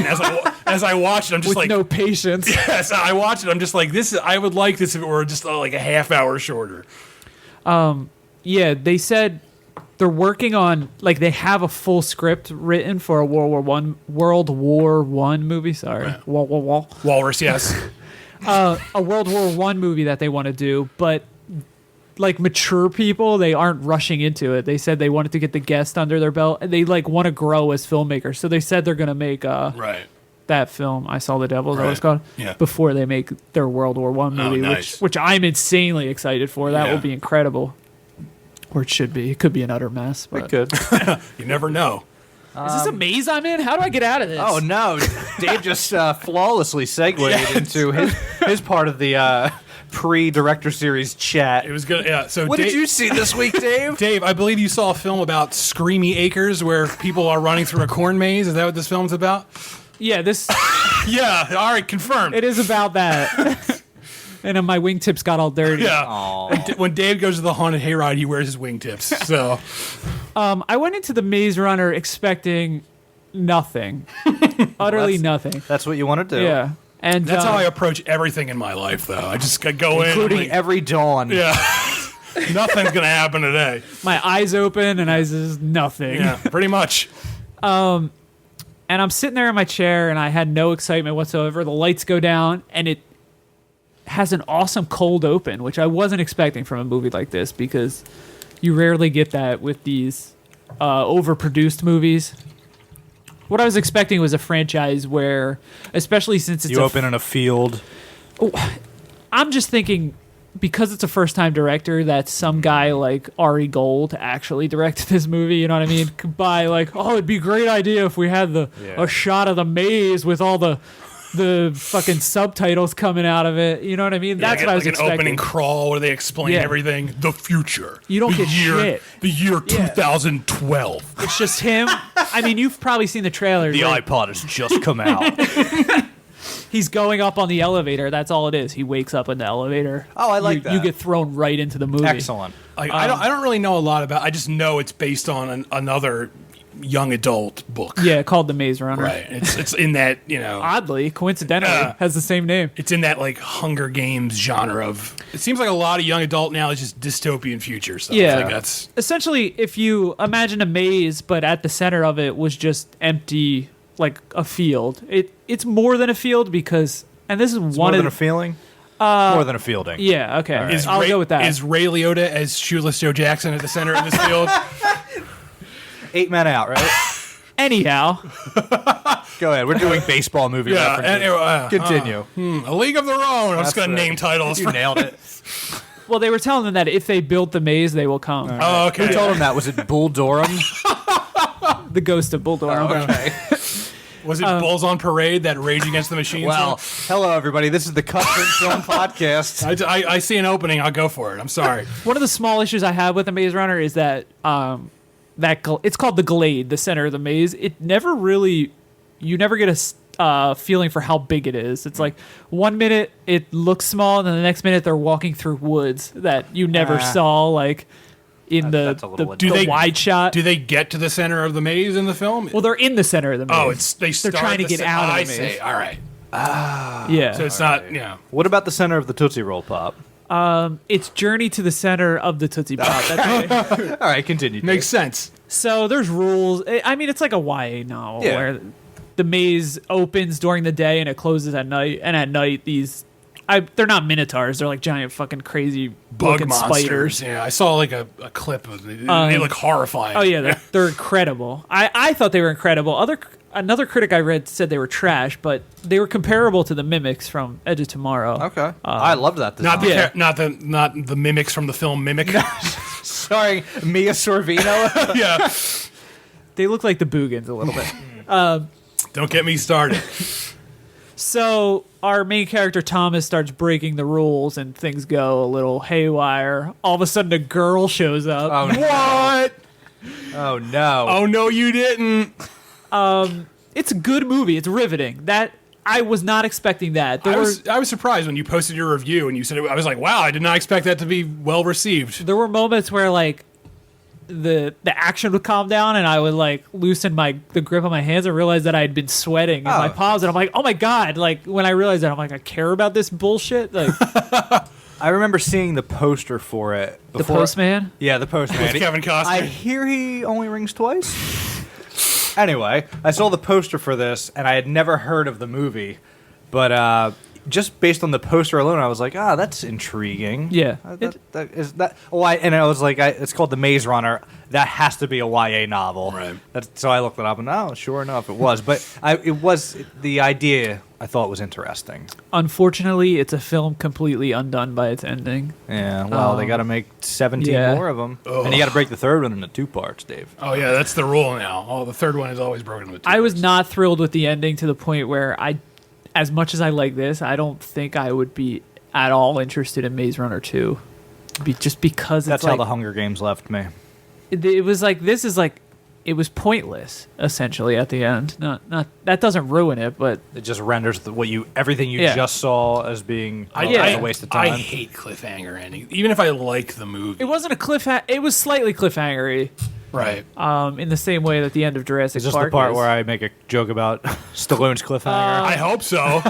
Speaker 5: as I watch it, I'm just
Speaker 4: With
Speaker 5: like
Speaker 4: no patience.
Speaker 5: yes, I watch it, I'm just like this. I would like this if it were just like a half hour shorter.
Speaker 4: Yeah, they said they're working on like they have a full script written for a World War One movie. Sorry,
Speaker 5: Walrus, yes.
Speaker 4: a World War One movie that they want to do, but like mature people, they aren't rushing into it. They said they wanted to get The Guest under their belt, and they like want to grow as filmmakers. So they said they're gonna make
Speaker 5: Right.
Speaker 4: that film. I Saw the Devil. Is that what it's
Speaker 5: Right.
Speaker 4: called?
Speaker 5: Yeah.
Speaker 4: Before they make their World War One movie,
Speaker 5: nice.
Speaker 4: which I'm insanely excited for. That
Speaker 5: Yeah.
Speaker 4: will be incredible. Or it should be. It could be an utter mess. But.
Speaker 3: Good.
Speaker 5: You never know.
Speaker 4: Is this a maze I'm in? How do I get out of this?
Speaker 3: Oh no, Dave just flawlessly segued into his part of the pre-director series chat.
Speaker 5: It was good. Yeah. So
Speaker 3: What did you see this week, Dave?
Speaker 5: Dave, I believe you saw a film about Screamy Acres where people are running through a corn maze. Is that what this film's about?
Speaker 4: Yeah, this
Speaker 5: Yeah, all right, confirmed.
Speaker 4: It is about that. And then my wingtips got all dirty.
Speaker 5: Yeah. And when Dave goes to the haunted hayride, he wears his wingtips. So
Speaker 4: I went into the Maze Runner expecting nothing. Utterly nothing.
Speaker 3: That's what you want to do.
Speaker 4: Yeah. And
Speaker 5: that's how I approach everything in my life, though. I just go in.
Speaker 3: Including
Speaker 5: like,
Speaker 3: every dawn.
Speaker 5: Yeah. Nothing's going to happen today.
Speaker 4: my eyes open and I just nothing.
Speaker 5: Yeah, pretty much.
Speaker 4: And I'm sitting there in my chair and I had no excitement whatsoever. The lights go down and it has an awesome cold open, which I wasn't expecting from a movie like this because you rarely get that with these overproduced movies. What I was expecting was a franchise where, especially since it's
Speaker 3: You open in a field.
Speaker 4: I'm just thinking because it's a first-time director that some guy like Ari Gold actually directed this movie, you know what I mean? By like, oh, it'd be a great idea if we had a shot of the maze with all the fucking subtitles coming out of it. You know what I mean? That's what I was
Speaker 5: an
Speaker 4: expecting.
Speaker 5: opening crawl where they explain everything. The future.
Speaker 4: You don't
Speaker 5: the
Speaker 4: get
Speaker 5: year,
Speaker 4: shit.
Speaker 5: The year 2012.
Speaker 4: It's just him. I mean, you've probably seen the trailer.
Speaker 3: The iPod has just come out.
Speaker 4: He's going up on the elevator. That's all it is. He wakes up in the elevator.
Speaker 3: Oh, I like that.
Speaker 4: You get thrown right into the movie.
Speaker 3: Excellent.
Speaker 5: Like, I don't really know a lot about. I just know it's based on another young adult book.
Speaker 4: Yeah, called The Maze Runner.
Speaker 5: Right. It's in that,
Speaker 4: Oddly, coincidentally, has the same name.
Speaker 5: it's in that like Hunger Games genre of. It seems like a lot of young adult now is just dystopian future stuff.
Speaker 4: Yeah.
Speaker 5: Like that's
Speaker 4: Essentially, if you imagine a maze, but at the center of it was just empty, like a field. It's more than a field because, and this is one
Speaker 3: More
Speaker 4: of
Speaker 3: than a feeling? More than a fielding.
Speaker 4: yeah, okay,
Speaker 3: Right.
Speaker 4: I'll go with that.
Speaker 5: Is Ray Liotta as Shoeless Joe Jackson at the center of this field?
Speaker 3: 8 men out, right?
Speaker 4: Anyhow,
Speaker 3: Go ahead. We're doing baseball movie references. Continue.
Speaker 5: A League of Their Own. I'm just
Speaker 3: That's
Speaker 5: going to
Speaker 3: right.
Speaker 5: name titles.
Speaker 3: You nailed it.
Speaker 4: well, they were telling them that if they built the maze, they will come.
Speaker 5: Oh, okay.
Speaker 3: Who told him that? Was it Bull Durham?
Speaker 4: The ghost of Bull Durham.
Speaker 3: Okay.
Speaker 5: Was it Bulls on Parade, that Rage Against the Machine
Speaker 3: Well,
Speaker 5: song?
Speaker 3: hello, everybody. This is the CutPrintFilm podcast.
Speaker 5: I see an opening. I'll go for it. I'm sorry.
Speaker 4: One of the small issues I have with the Maze Runner is that it's called the Glade, the center of the maze. It never really, you never get a feeling for how big it is. It's like 1 minute it looks small, and then the next minute they're walking through woods that you never saw, like in
Speaker 3: That's a little
Speaker 4: the wide shot.
Speaker 5: Do they get to the center of the maze in the film?
Speaker 4: Well, they're in the center of the maze.
Speaker 5: oh, it's they start
Speaker 4: they're trying to
Speaker 5: the
Speaker 4: get out
Speaker 5: I
Speaker 4: of the maze.
Speaker 5: see. All right.
Speaker 4: Yeah.
Speaker 5: So it's not,
Speaker 3: What about the center of the Tootsie Roll Pop?
Speaker 4: It's Journey to the Center of the Tootsie Pop. That's
Speaker 3: All right, continue.
Speaker 5: makes sense.
Speaker 4: So there's rules. I mean, it's like a YA novel
Speaker 3: Yeah.
Speaker 4: where the maze opens during the day and it closes at night. And at night, they're not minotaurs. They're like giant fucking crazy
Speaker 5: Bug
Speaker 4: looking
Speaker 5: monsters.
Speaker 4: spiders.
Speaker 5: Yeah, I saw like a clip of it. They look horrifying.
Speaker 4: Oh yeah, they're incredible. I thought they were incredible. Another critic I read said they were trash, but they were comparable to the mimics from Edge of Tomorrow.
Speaker 3: Okay. I loved that
Speaker 5: Not
Speaker 3: design.
Speaker 5: the not the mimics from the film Mimic.
Speaker 3: Starring Mia Sorvino.
Speaker 5: Yeah.
Speaker 4: They look like the Boogans a little bit.
Speaker 5: Don't get me started.
Speaker 4: So our main character Thomas starts breaking the rules and things go a little haywire. All of a sudden a girl shows up.
Speaker 3: Oh, no.
Speaker 5: What?
Speaker 3: Oh, no.
Speaker 5: Oh no, you didn't.
Speaker 4: It's a good movie. It's riveting. That I was not expecting that.
Speaker 5: I was surprised when you posted your review and you said it, I was like, wow, I did not expect that to be well received.
Speaker 4: There were moments where like the action would calm down and I would like loosen the grip on my hands and realize that I had been sweating in my palms and I'm like, oh my god! Like when I realized that, I'm like, I care about this bullshit. Like
Speaker 3: I remember seeing the poster for it.
Speaker 4: the Postman.
Speaker 3: Yeah, the Postman.
Speaker 5: With Kevin Costner.
Speaker 3: I hear he only rings twice. Anyway, I saw the poster for this, and I had never heard of the movie. But just based on the poster alone, I was like, that's intriguing.
Speaker 4: Yeah.
Speaker 3: I was like, it's called The Maze Runner. That has to be a YA novel.
Speaker 5: Right.
Speaker 3: So I looked it up, and sure enough, it was. But the idea I thought was interesting.
Speaker 4: Unfortunately, it's a film completely undone by its ending.
Speaker 3: Yeah, well, they got to make 17
Speaker 4: yeah.
Speaker 3: more of them. And you got to break the third one into 2 parts, Dave.
Speaker 5: Oh yeah, that's the rule now. Oh, the third one is always broken into 2
Speaker 4: I was
Speaker 5: parts.
Speaker 4: not thrilled with the ending to the point where as much as I like this, I don't think I would be at all interested in Maze Runner 2. Just because
Speaker 3: That's
Speaker 4: it's
Speaker 3: how
Speaker 4: like,
Speaker 3: the Hunger Games left me.
Speaker 4: it was like, this is like it was pointless essentially at the end. Not that doesn't ruin it, but
Speaker 3: It just renders everything you
Speaker 4: Yeah.
Speaker 3: just saw as being a waste of
Speaker 5: I
Speaker 3: time.
Speaker 5: hate cliffhanger endings, even if I like the movie.
Speaker 4: it wasn't a cliffhanger. It was slightly cliffhangery,
Speaker 5: Right.
Speaker 4: in the same way that the end of Jurassic
Speaker 3: It's just
Speaker 4: Park
Speaker 3: the part
Speaker 4: is.
Speaker 3: where I make a joke about Stallone's cliffhanger.
Speaker 5: I hope so.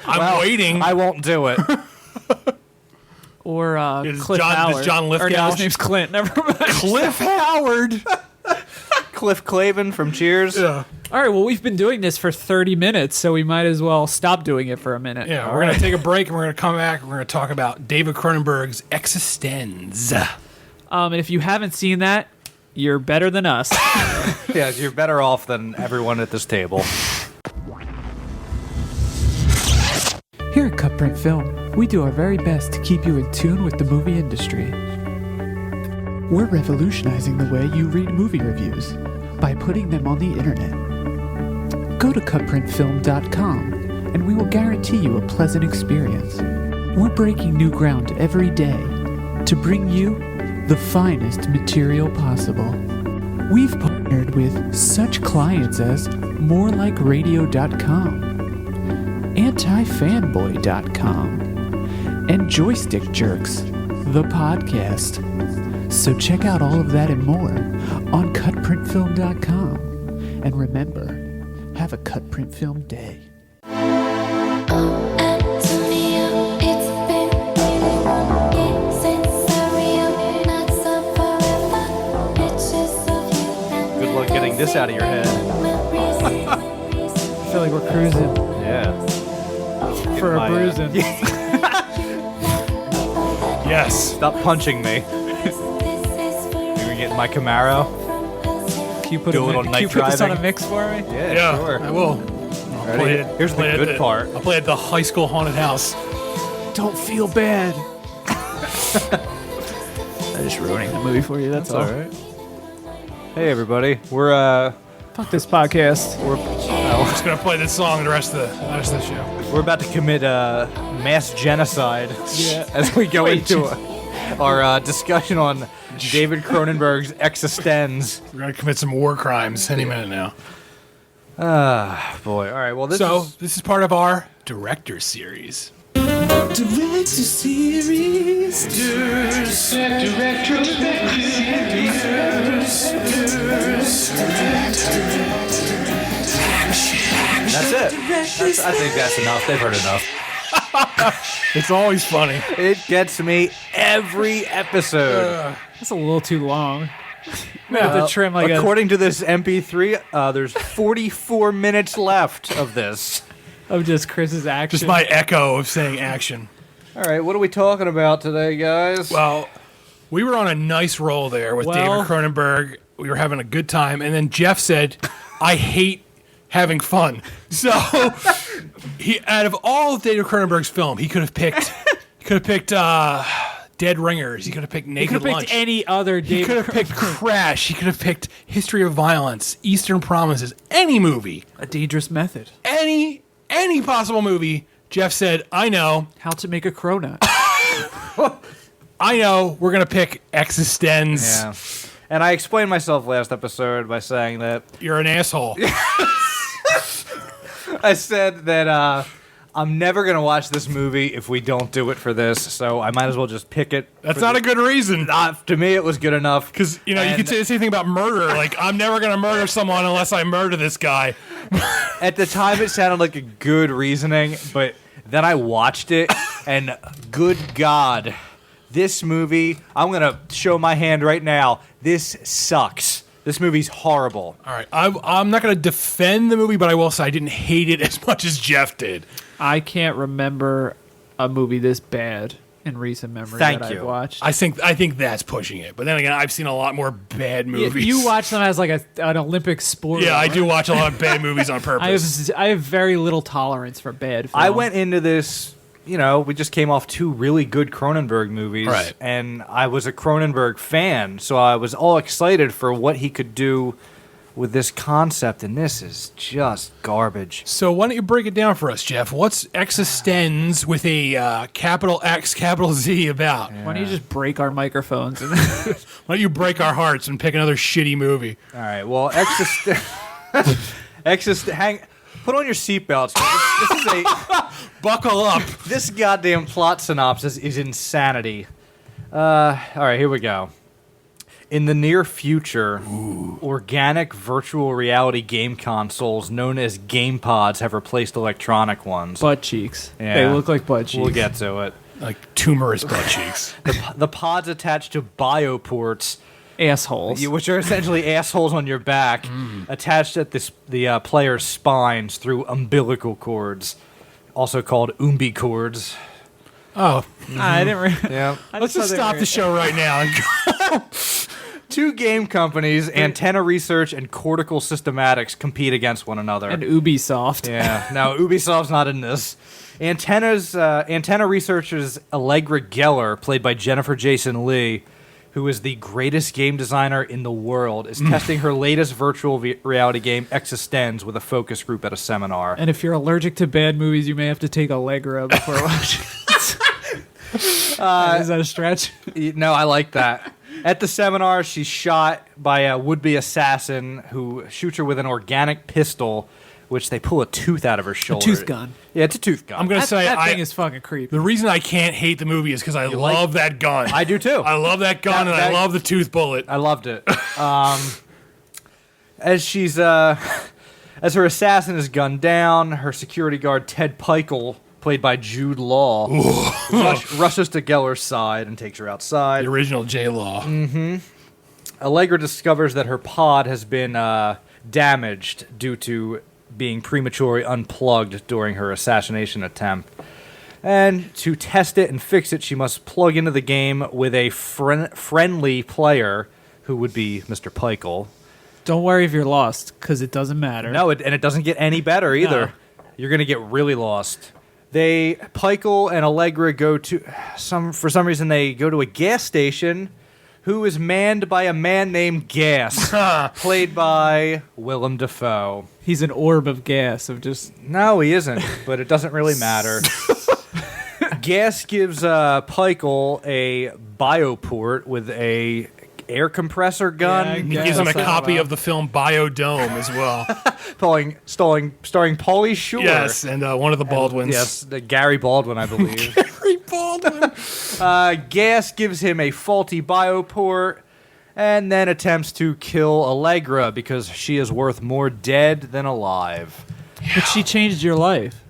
Speaker 5: I'm waiting.
Speaker 3: I won't do it.
Speaker 4: Or
Speaker 5: Is
Speaker 4: Cliff
Speaker 5: John-
Speaker 4: Howard.
Speaker 5: is John
Speaker 4: Or no,
Speaker 5: Lithgow?
Speaker 4: his name's Clint. Never mind.
Speaker 5: Cliff Howard.
Speaker 3: Cliff Clavin from Cheers.
Speaker 5: Yeah.
Speaker 4: All right, well, we've been doing this for 30 minutes, so we might as well stop doing it for a minute.
Speaker 5: Yeah, we're going to take a break and we're going to come back and we're going to talk about David Cronenberg's eXistenZ.
Speaker 4: And if you haven't seen that, you're better than us.
Speaker 3: Yeah, you're better off than everyone at this table.
Speaker 6: Here at CutPrintFilm, we do our very best to keep you in tune with the movie industry. We're revolutionizing the way you read movie reviews by putting them on the internet. Go to CutPrintFilm.com and we will guarantee you a pleasant experience. We're breaking new ground every day to bring you the finest material possible. We've partnered with such clients as MoreLikeRadio.com, AntiFanboy.com, and Joystick Jerks, the podcast. So check out all of that and more on CutPrintFilm.com. And remember, have a CutPrintFilm day.
Speaker 3: Good luck getting this out of your head.
Speaker 4: I feel like we're cruising
Speaker 3: Yeah.
Speaker 4: for
Speaker 3: my,
Speaker 4: a bruising.
Speaker 5: Yes.
Speaker 3: Stop punching me. Maybe get in my Camaro.
Speaker 4: Can you put,
Speaker 3: Do a little night
Speaker 4: this on a
Speaker 3: driving.
Speaker 4: mix for me?
Speaker 3: Yeah, sure.
Speaker 5: I will. I'll play it.
Speaker 3: Here's the
Speaker 5: play it
Speaker 3: good
Speaker 5: at
Speaker 3: part.
Speaker 5: I'll play at the high school haunted house.
Speaker 4: Don't feel bad. I'm just ruining the movie for you, that's all.
Speaker 3: right. Hey everybody, we're
Speaker 4: Fuck this podcast.
Speaker 5: I'm just going to play this song the rest of the show.
Speaker 3: we're about to commit mass genocide
Speaker 4: Yeah.
Speaker 3: as we go into our discussion on David Cronenberg's eXistenZ.
Speaker 5: We're going to commit some war crimes any minute now.
Speaker 3: Boy, all right. Well, this
Speaker 5: This is part of our director series.
Speaker 3: that's it. I think that's enough. They've heard enough.
Speaker 5: It's always funny.
Speaker 3: It gets me every episode.
Speaker 4: That's a little too long.
Speaker 5: Yeah.
Speaker 4: The trim like
Speaker 3: According to this MP3, there's 44 minutes left of this.
Speaker 4: of just Chris's action.
Speaker 5: Just my echo of saying action.
Speaker 3: All right, what are we talking about today, guys?
Speaker 5: Well, we were on a nice roll there with
Speaker 4: Well-
Speaker 5: David Cronenberg. We were having a good time, and then Jeff said, "I hate having fun." So, he out of all of David Cronenberg's film, he could have picked. Dead Ringers. He could have picked
Speaker 4: he
Speaker 5: Naked
Speaker 4: could have
Speaker 5: Lunch.
Speaker 4: picked any other
Speaker 5: He
Speaker 4: David
Speaker 5: could have picked Crash. He could have picked History of Violence, Eastern Promises, any movie,
Speaker 4: A Dangerous Method.
Speaker 5: any possible movie. Jeff said, "I know,
Speaker 4: How to Make a Cronut.
Speaker 5: I know. We're gonna pick eXistenZ.
Speaker 3: yeah. And I explained myself last episode by saying that
Speaker 5: You're an asshole."
Speaker 3: I said that I'm never going to watch this movie if we don't do it for this, so I might as well just pick it.
Speaker 5: That's not a good reason.
Speaker 3: To me, it was good enough.
Speaker 5: Because, you could say the same thing about murder. Like, I'm never going to murder someone unless I murder this guy.
Speaker 3: At the time, it sounded like a good reasoning, but then I watched it, and good God, this movie, I'm going to show my hand right now. This sucks. This movie's horrible.
Speaker 5: All right. I'm not going to defend the movie, but I will say I didn't hate it as much as Jeff did.
Speaker 4: I can't remember a movie this bad in recent memory
Speaker 3: Thank
Speaker 4: that
Speaker 3: you.
Speaker 4: I've watched.
Speaker 5: I think that's pushing it. But then again, I've seen a lot more bad movies.
Speaker 4: You watch them as like an Olympic sport.
Speaker 5: Yeah, I do watch a lot of bad movies on purpose.
Speaker 4: I have very little tolerance for bad film.
Speaker 3: I went into this, we just came off two really good Cronenberg movies.
Speaker 5: Right.
Speaker 3: And I was a Cronenberg fan, so I was all excited for what he could do with this concept, and this is just garbage.
Speaker 5: So why don't you break it down for us, Jeff? What's eXistenZ with a capital X, capital Z about?
Speaker 4: Why don't you just break our microphones? And
Speaker 5: Why don't you break our hearts and pick another shitty movie?
Speaker 3: All right, well, put on your seatbelts. This is a
Speaker 5: Buckle up.
Speaker 3: this goddamn plot synopsis is insanity. All right, here we go. In the near future, organic virtual reality game consoles known as game pods have replaced electronic ones.
Speaker 4: butt cheeks.
Speaker 3: Yeah.
Speaker 4: They look like butt cheeks.
Speaker 3: We'll get to it.
Speaker 5: Like tumorous butt cheeks.
Speaker 3: The pods attached to bioports,
Speaker 4: assholes.
Speaker 3: which are essentially assholes on your back, attached at the player's spines through umbilical cords, also called umbi cords.
Speaker 5: Oh,
Speaker 4: I didn't.
Speaker 3: Yeah.
Speaker 5: let's just stop the show right now.
Speaker 3: Two game companies, Antenna Research and Cortical Systematics, compete against one another.
Speaker 4: And Ubisoft.
Speaker 3: Yeah. Now, Ubisoft's not in this. Antenna Research's Allegra Geller, played by Jennifer Jason Leigh, who is the greatest game designer in the world, is testing her latest virtual reality game, eXistenZ, with a focus group at a seminar.
Speaker 4: And if you're allergic to bad movies, you may have to take Allegra before watching. Is that a stretch?
Speaker 3: No, I like that. At the seminar, she's shot by a would-be assassin who shoots her with an organic pistol, which they pull a tooth out of her shoulder.
Speaker 4: Tooth gun.
Speaker 3: Yeah, it's a tooth gun.
Speaker 5: I'm going to say
Speaker 4: That thing is fucking creepy.
Speaker 5: the reason I can't hate the movie is because I love that gun.
Speaker 3: I do too.
Speaker 5: I love that gun and I love the tooth bullet.
Speaker 3: I loved it. As she's as her assassin is gunned down, her security guard Ted Pikel, played by Jude Law, rushes to Geller's side and takes her outside.
Speaker 5: The original J-Law.
Speaker 3: Allegra discovers that her pod has been damaged due to being prematurely unplugged during her assassination attempt. And to test it and fix it, she must plug into the game with a friendly player, who would be Mr. Pikel.
Speaker 4: Don't worry if you're lost, because it doesn't matter.
Speaker 3: No, and it doesn't get any better either.
Speaker 4: No.
Speaker 3: You're going to get really lost. Pikel and Allegra for some reason they go to a gas station who is manned by a man named Gas, played by Willem Dafoe.
Speaker 4: He's an orb of gas of just...
Speaker 3: No, he isn't, but it doesn't really matter. Gas gives Pikel a bioport with a air compressor gun.
Speaker 5: He gives him a copy of the film Biodome as well.
Speaker 3: starring Pauly Shore.
Speaker 5: Yes, and one of the Baldwins.
Speaker 3: Yes, Gary Baldwin, I believe.
Speaker 5: Gary Baldwin.
Speaker 3: Gas gives him a faulty bioport and then attempts to kill Allegra because she is worth more dead than alive.
Speaker 4: But she changed your life.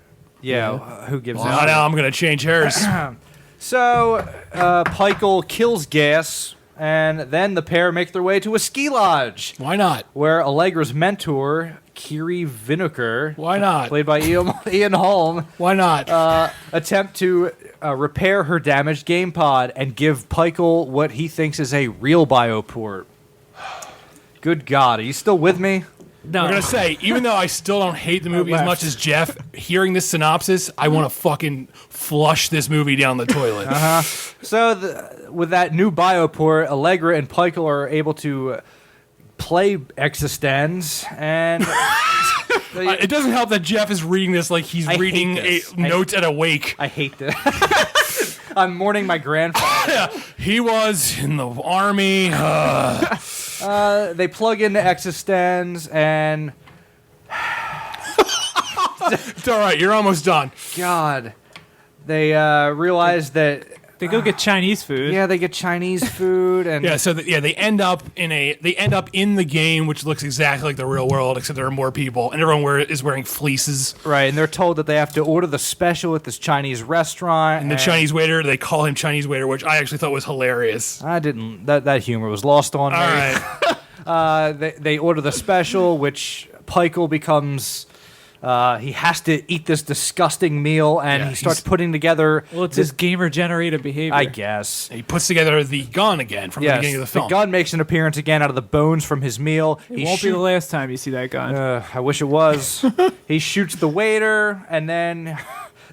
Speaker 3: Yeah, who gives
Speaker 5: Well,
Speaker 3: a
Speaker 5: now I'm going to change hers.
Speaker 3: So, Pikel kills Gas, and then the pair make their way to a ski lodge,
Speaker 5: Why not?
Speaker 3: where Allegra's mentor, Kiri Vinuker,
Speaker 5: Why not?
Speaker 3: played by Ian Holm,
Speaker 5: Why not?
Speaker 3: attempt to repair her damaged game pod and give Pikel what he thinks is a real bioport. Good God, are you still with me?
Speaker 4: No.
Speaker 5: I'm going to say, even though I still don't hate the movie as much as Jeff, hearing this synopsis, I want to fucking flush this movie down the toilet.
Speaker 3: So, with that new bioport, Allegra and Pikel are able to play eXistenZ, and
Speaker 5: It doesn't help that Jeff is reading this like he's
Speaker 3: I hate
Speaker 5: reading
Speaker 3: this.
Speaker 5: notes at a wake.
Speaker 3: I hate this. I'm mourning my grandfather.
Speaker 5: He was in the army.
Speaker 3: They plug into eXistenZ, and
Speaker 5: It's all right. You're almost done.
Speaker 3: God, they realize that
Speaker 4: They go get Chinese food.
Speaker 3: they get Chinese food, and
Speaker 5: Yeah. So they end up in the game, which looks exactly like the real world, except there are more people, and everyone is wearing fleeces.
Speaker 3: right, and they're told that they have to order the special at this Chinese restaurant.
Speaker 5: And the Chinese waiter, they call him Chinese waiter, which I actually thought was hilarious.
Speaker 3: I didn't. That humor was lost on me.
Speaker 5: All right.
Speaker 3: They order the special, which Pikel becomes. He has to eat this disgusting meal, and
Speaker 5: Yeah,
Speaker 3: he starts putting together.
Speaker 4: Well, it's his gamer-generated behavior.
Speaker 3: I guess.
Speaker 5: He puts together the gun again from the
Speaker 3: Yes,
Speaker 5: beginning of the film.
Speaker 3: gun makes an appearance again out of the bones from his meal.
Speaker 4: It won't be the last time you see that gun.
Speaker 3: I wish it was. He shoots the waiter, and then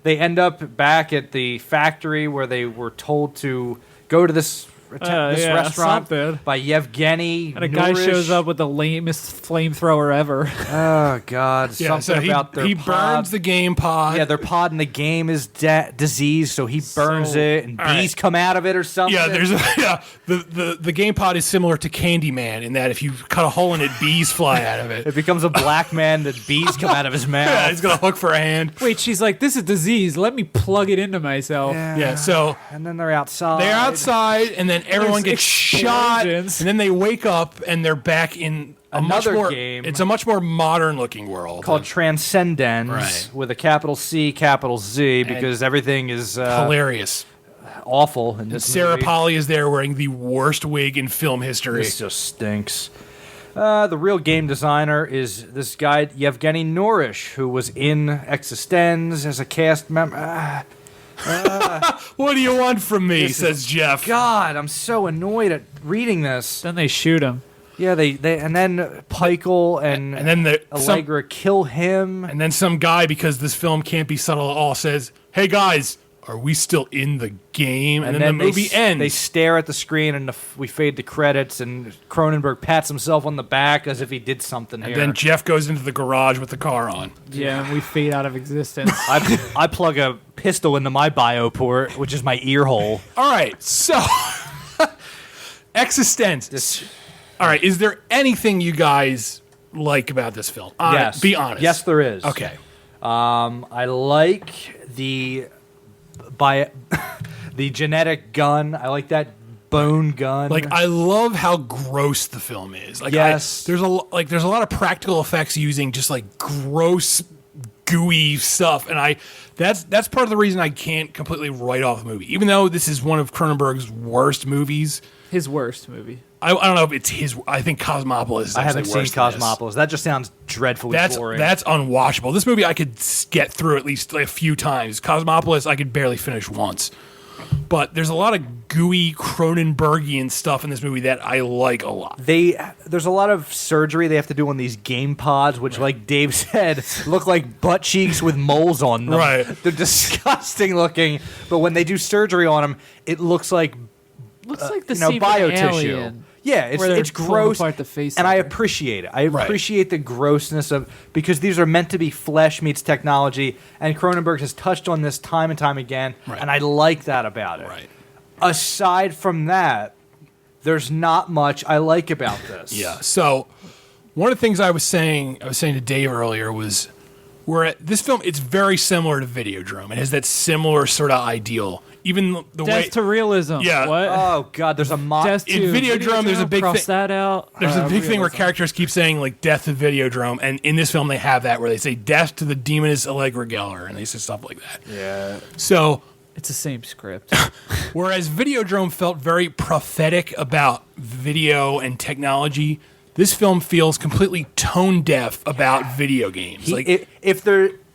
Speaker 3: they end up back at the factory where they were told to go to this this
Speaker 4: yeah,
Speaker 3: restaurant
Speaker 4: something.
Speaker 3: by Yevgeny.
Speaker 4: And a guy
Speaker 3: Nourish.
Speaker 4: shows up with the lamest flamethrower ever.
Speaker 3: Oh God!
Speaker 5: Yeah,
Speaker 3: Something
Speaker 5: so
Speaker 3: about their
Speaker 5: he
Speaker 3: pod.
Speaker 5: burns the game pod.
Speaker 3: Yeah, their pod in the game is diseased, so he burns it, and
Speaker 5: all right.
Speaker 3: bees come out of it or something.
Speaker 5: Yeah, the game pod is similar to Candyman in that if you cut a hole in it, bees fly out of it.
Speaker 3: It becomes a black man that bees come out of his mouth.
Speaker 5: Yeah, he's got a hook for a hand.
Speaker 4: Wait, she's like, this is disease. Let me plug it into myself.
Speaker 5: Yeah, so
Speaker 3: And then they're outside.
Speaker 5: they're outside, and then everyone
Speaker 4: There's
Speaker 5: gets shot, and
Speaker 4: explosions.
Speaker 5: then they wake up, and they're back in
Speaker 3: Another
Speaker 5: much more,
Speaker 3: game.
Speaker 5: It's a much more modern-looking world.
Speaker 3: called Transcendence
Speaker 5: Right.
Speaker 3: with a capital C, capital Z, because everything is
Speaker 5: Hilarious.
Speaker 3: awful in this
Speaker 5: Sarah
Speaker 3: movie.
Speaker 5: Polley is there wearing the worst wig in film history.
Speaker 3: This just stinks. The real game designer is this guy, Yevgeny Nourish, who was in eXistenZ as a cast member.
Speaker 5: What do you want from me? Says Jeff.
Speaker 3: God, I'm so annoyed at reading this.
Speaker 4: Then they shoot him.
Speaker 3: Yeah, they and then Peichel and
Speaker 5: And then
Speaker 3: Allegra kill him.
Speaker 5: and then some guy, because this film can't be subtle at all, says, "Hey guys, are we still in the game?" And then the movie ends.
Speaker 3: They stare at the screen, and we fade to credits, and Cronenberg pats himself on the back as if he did something here.
Speaker 5: Then Jeff goes into the garage with the car on.
Speaker 4: Yeah, and we fade out of existence.
Speaker 3: I plug a pistol into my bioport, which is my ear hole.
Speaker 5: All right, so eXistenZ. All right, is there anything you guys like about this film?
Speaker 3: Yes.
Speaker 5: Be honest.
Speaker 3: Yes, there is.
Speaker 5: Okay.
Speaker 3: I like the the genetic gun. I like that bone gun.
Speaker 5: Like, I love how gross the film is. Like,
Speaker 3: Yes.
Speaker 5: there's a lot of practical effects using just like gross, gooey stuff, and that's part of the reason I can't completely write off the movie, even though this is one of Cronenberg's worst movies.
Speaker 4: His worst movie.
Speaker 5: I don't know if it's his. I think Cosmopolis is
Speaker 3: I
Speaker 5: actually
Speaker 3: haven't seen
Speaker 5: worse than this.
Speaker 3: Cosmopolis. That just sounds dreadfully boring.
Speaker 5: That's unwatchable. This movie I could get through at least like a few times. Cosmopolis I could barely finish once. But there's a lot of gooey Cronenbergian stuff in this movie that I like a lot.
Speaker 3: There's a lot of surgery they have to do on these game pods, which, like Dave said, look like butt cheeks with moles on them.
Speaker 5: Right.
Speaker 3: They're disgusting looking, but when they do surgery on them, it looks like
Speaker 4: Looks like the
Speaker 3: you know,
Speaker 4: scene from
Speaker 3: biotissue.
Speaker 4: Alien,
Speaker 3: Yeah,
Speaker 4: where they're
Speaker 3: it's
Speaker 4: pulling
Speaker 3: gross,
Speaker 4: apart the face
Speaker 3: and I
Speaker 4: sucker.
Speaker 3: appreciate it. I appreciate the grossness of, because these are meant to be flesh meets technology, and Cronenberg has touched on this time and time again, and I like that about it.
Speaker 5: Right.
Speaker 3: Aside from that, there's not much I like about this.
Speaker 5: Yeah. So one of the things I was saying to Dave earlier was, this film, it's very similar to Videodrome. It has that similar sort of ideal. Even the way
Speaker 4: Death to realism.
Speaker 5: Yeah.
Speaker 4: What?
Speaker 3: Oh God, there's a mock.
Speaker 4: Death to
Speaker 5: in Videodrome, there's a big
Speaker 4: cross
Speaker 5: thing.
Speaker 4: that out.
Speaker 5: There's a big thing where
Speaker 4: realism.
Speaker 5: characters keep saying like "death to Videodrome," and in this film they have that where they say "death to the demoness Allegra Geller," and they say stuff like that.
Speaker 3: Yeah.
Speaker 5: So
Speaker 4: It's the same script.
Speaker 5: whereas Videodrome felt very prophetic about video and technology, this film feels completely tone deaf about video games.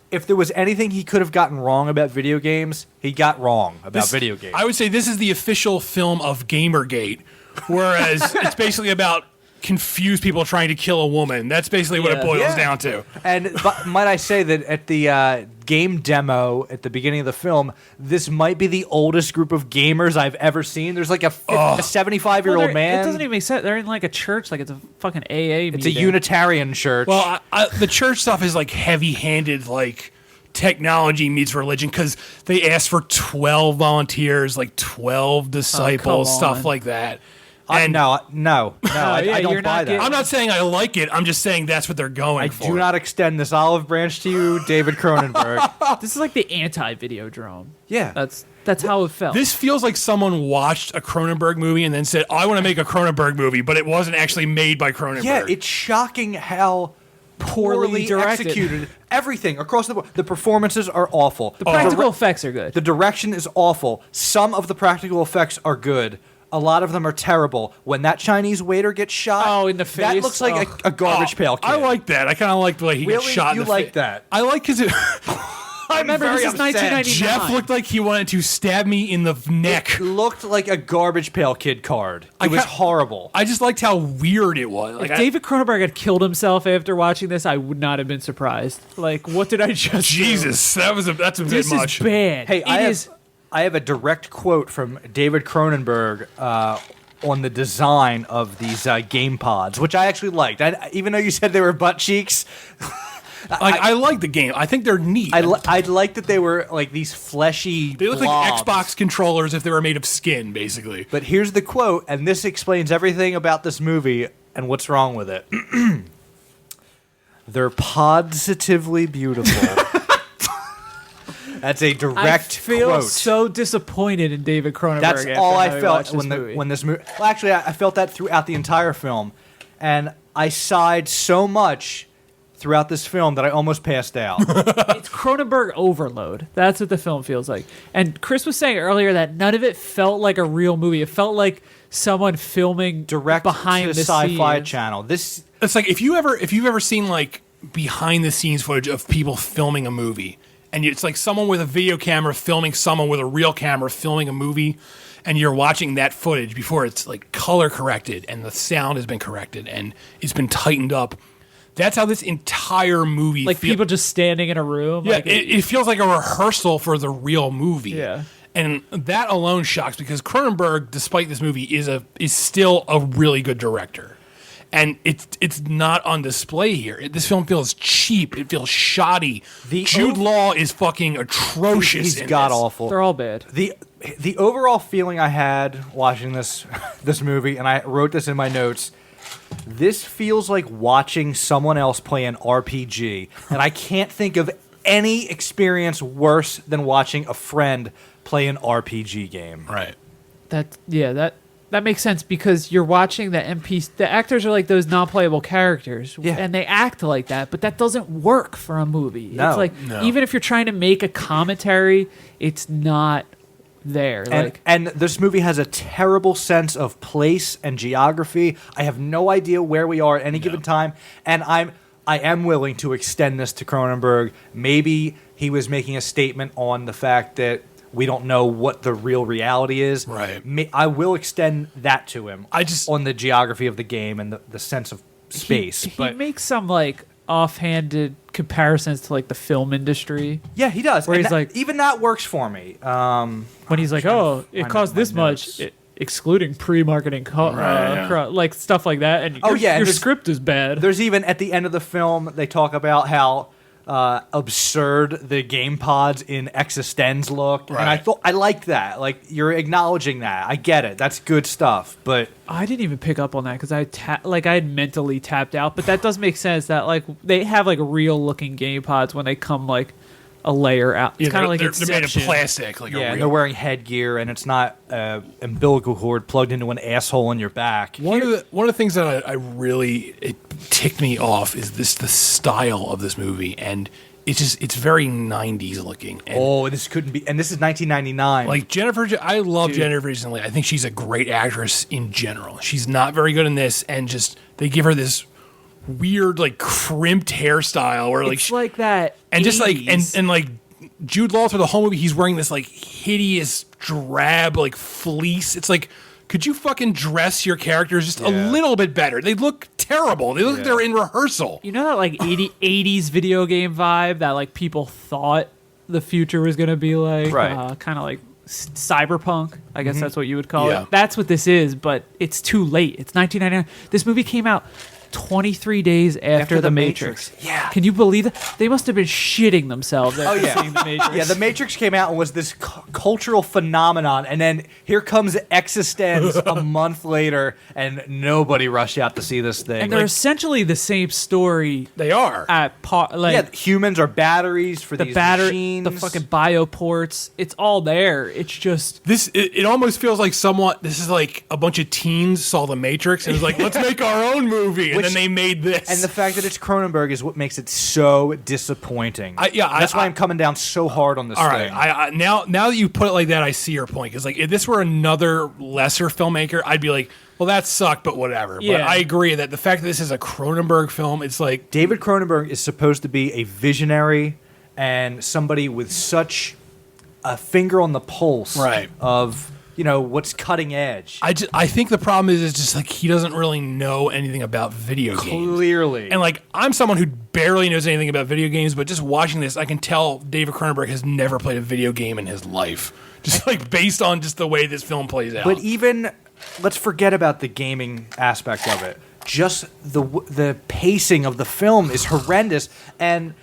Speaker 3: If there was anything he could have gotten wrong about video games, he got wrong about video games.
Speaker 5: I would say this is the official film of Gamergate, whereas it's basically about confused people trying to kill a woman. That's basically what it boils down to.
Speaker 3: And might I say that at the game demo at the beginning of the film, this might be the oldest group of gamers I've ever seen. There's like a 75-year-old man.
Speaker 4: It doesn't even make sense. They're in like a church, like it's a fucking AA
Speaker 3: It's a
Speaker 4: meeting.
Speaker 3: Unitarian church.
Speaker 5: Well, the church stuff is like heavy-handed, like technology meets religion, because they ask for 12 volunteers, like 12 disciples,
Speaker 4: come
Speaker 5: stuff
Speaker 4: on.
Speaker 5: like that.
Speaker 3: And no, I
Speaker 4: yeah,
Speaker 3: don't
Speaker 4: you're
Speaker 3: buy
Speaker 4: not
Speaker 3: that.
Speaker 5: I'm not saying I like it. I'm just saying that's what they're going
Speaker 3: I
Speaker 5: for.
Speaker 3: do not extend this olive branch to you, David Cronenberg.
Speaker 4: This is like the anti-Videodrome.
Speaker 3: Yeah.
Speaker 4: That's how it felt.
Speaker 5: This feels like someone watched a Cronenberg movie and then said, I want to make a Cronenberg movie, but it wasn't actually made by Cronenberg.
Speaker 3: Yeah, it's shocking how poorly
Speaker 4: directed.
Speaker 3: executed. Everything across the board. The performances are awful.
Speaker 4: the practical effects are good.
Speaker 3: The direction is awful. Some of the practical effects are good. A lot of them are terrible. When that Chinese waiter gets shot,
Speaker 4: Oh, in the
Speaker 3: that
Speaker 4: face?
Speaker 3: looks like a garbage pail kid.
Speaker 5: I like that. I kind of like the way he gets
Speaker 3: Really?
Speaker 5: shot
Speaker 3: You
Speaker 5: in the
Speaker 3: like
Speaker 5: face.
Speaker 3: that?
Speaker 5: I like because
Speaker 3: I
Speaker 4: Remember, this is 1999.
Speaker 5: Jeff looked like he wanted to stab me in the neck.
Speaker 3: It looked like a garbage pail kid card. It was horrible.
Speaker 5: I just liked how weird it was. Like,
Speaker 4: If David Cronenberg had killed himself after watching this, I would not have been surprised. Like, what did I just do?
Speaker 5: Jesus, that's a bit
Speaker 4: This
Speaker 5: much.
Speaker 4: is bad.
Speaker 3: Hey,
Speaker 4: It is
Speaker 3: I have a direct quote from David Cronenberg on the design of these game pods, which I actually liked. Even though you said they were butt cheeks,
Speaker 5: I like the game. I think they're neat.
Speaker 3: I like that they were like these fleshy.
Speaker 5: They look
Speaker 3: blobs.
Speaker 5: like Xbox controllers if they were made of skin, basically.
Speaker 3: But here's the quote, and this explains everything about this movie and what's wrong with it. They're positively beautiful. That's a direct
Speaker 4: I feel
Speaker 3: quote.
Speaker 4: so disappointed in David Cronenberg.
Speaker 3: That's
Speaker 4: after
Speaker 3: all I
Speaker 4: having
Speaker 3: felt
Speaker 4: watched
Speaker 3: when this movie. Well, actually, I felt that throughout the entire film, and I sighed so much throughout this film that I almost passed out.
Speaker 4: It's Cronenberg overload. That's what the film feels like. And Chris was saying earlier that none of it felt like a real movie. It felt like someone filming
Speaker 3: Direct
Speaker 4: behind
Speaker 3: to
Speaker 4: the
Speaker 3: Sci-Fi
Speaker 4: scenes.
Speaker 3: Channel. This
Speaker 5: It's like if you've ever seen like behind the scenes footage of people filming a movie, and it's like someone with a video camera filming someone with a real camera filming a movie, and you're watching that footage before it's like color corrected and the sound has been corrected and it's been tightened up. That's how this entire movie
Speaker 4: Like people just standing in a room.
Speaker 5: Yeah,
Speaker 4: like
Speaker 5: it feels like a rehearsal for the real movie.
Speaker 4: Yeah.
Speaker 5: And that alone shocks because Cronenberg, despite this movie, is still a really good director. And it's not on display here. This film feels cheap. It feels shoddy. Jude Law is fucking atrocious.
Speaker 3: he's god awful.
Speaker 4: they're all bad.
Speaker 3: The overall feeling I had watching this movie, and I wrote this in my notes. This feels like watching someone else play an RPG, and I can't think of any experience worse than watching a friend play an RPG game.
Speaker 5: Right.
Speaker 4: That makes sense because you're watching the NPC. The actors are like those non-playable characters,
Speaker 3: Yeah.
Speaker 4: and they act like that. But that doesn't work for a movie.
Speaker 3: No.
Speaker 4: It's like even if you're trying to make a commentary, it's not there.
Speaker 3: And this movie has a terrible sense of place and geography. I have no idea where we are at any given time, and I am willing to extend this to Cronenberg. Maybe he was making a statement on the fact that we don't know what the real reality is.
Speaker 5: Right.
Speaker 3: I will extend that to him. On the geography of the game and the sense of space.
Speaker 4: He makes some like offhanded comparisons to like the film industry.
Speaker 3: Yeah, he does.
Speaker 4: Where
Speaker 3: And
Speaker 4: he's like,
Speaker 3: even that works for me.
Speaker 4: when he's like, oh, it
Speaker 3: find
Speaker 4: cost
Speaker 3: my
Speaker 4: this
Speaker 3: notes.
Speaker 4: much, excluding pre-marketing, like stuff like that. And
Speaker 3: Oh, yeah, and
Speaker 4: your
Speaker 3: there's-
Speaker 4: script is bad.
Speaker 3: There's even at the end of the film, they talk about how absurd the game pods in eXistenZ look, and I liked that. Like you're acknowledging that. I get it. That's good stuff. But
Speaker 4: I didn't even pick up on that because I had mentally tapped out. But that does make sense that like they have like real looking game pods when they come like a layer out. It's kind of like
Speaker 5: they're made of
Speaker 4: Inception.
Speaker 5: plastic, like
Speaker 3: yeah,
Speaker 5: a
Speaker 3: and
Speaker 5: real.
Speaker 3: they're wearing headgear, and it's not umbilical cord plugged into an asshole in your back.
Speaker 5: One of the things that I really it ticked me off is the style of this movie, and it's very 90s looking. And
Speaker 3: This couldn't be. And this is 1999.
Speaker 5: like I love Jennifer Jason Leigh. I think she's a great actress in general. She's not very good in this, and just they give her this weird like crimped hairstyle where
Speaker 4: It's like that,
Speaker 5: and just like
Speaker 4: 80s.
Speaker 5: and like Jude Law through the whole movie, he's wearing this like hideous drab like fleece. It's like, could you fucking dress your characters just a little bit better? They look terrible. They look like they're in rehearsal.
Speaker 4: You know that like 80s video game vibe that like people thought the future was gonna be like,
Speaker 3: Right.
Speaker 4: kind of like cyberpunk. I guess that's what you would call
Speaker 5: Yeah.
Speaker 4: it. That's what this is, but it's too late. It's 1999. This movie came out 23 days after The Matrix.
Speaker 3: Yeah.
Speaker 4: Can you believe that? They must have been shitting themselves after
Speaker 3: yeah.
Speaker 4: seeing The Matrix.
Speaker 3: Yeah, The Matrix came out and was this cultural phenomenon, and then here comes eXistenZ a month later, and nobody rushed out to see this thing.
Speaker 4: And they're essentially the same story
Speaker 5: They are.
Speaker 4: at like
Speaker 3: humans are batteries for
Speaker 4: the
Speaker 3: these
Speaker 4: battery,
Speaker 3: machines.
Speaker 4: the fucking bioports. It's all there. It's just
Speaker 5: It almost feels like this is like a bunch of teens saw The Matrix and was like, let's make our own movie. And then they made this.
Speaker 3: And the fact that it's Cronenberg is what makes it so disappointing. That's why I'm coming down so hard on this
Speaker 5: all
Speaker 3: thing.
Speaker 5: right, now that you put it like that, I see your point. Because like if this were another lesser filmmaker, I'd be like, well, that sucked, but whatever.
Speaker 4: Yeah.
Speaker 5: But I agree that the fact that this is a Cronenberg film, it's like
Speaker 3: David Cronenberg is supposed to be a visionary and somebody with such a finger on the pulse
Speaker 5: Right.
Speaker 3: of what's cutting edge.
Speaker 5: I think the problem is just like he doesn't really know anything about video games.
Speaker 3: Clearly.
Speaker 5: And like I'm someone who barely knows anything about video games, but just watching this, I can tell David Cronenberg has never played a video game in his life. Just like based on just the way this film plays out.
Speaker 3: But even let's forget about the gaming aspect of it. Just the pacing of the film is horrendous, and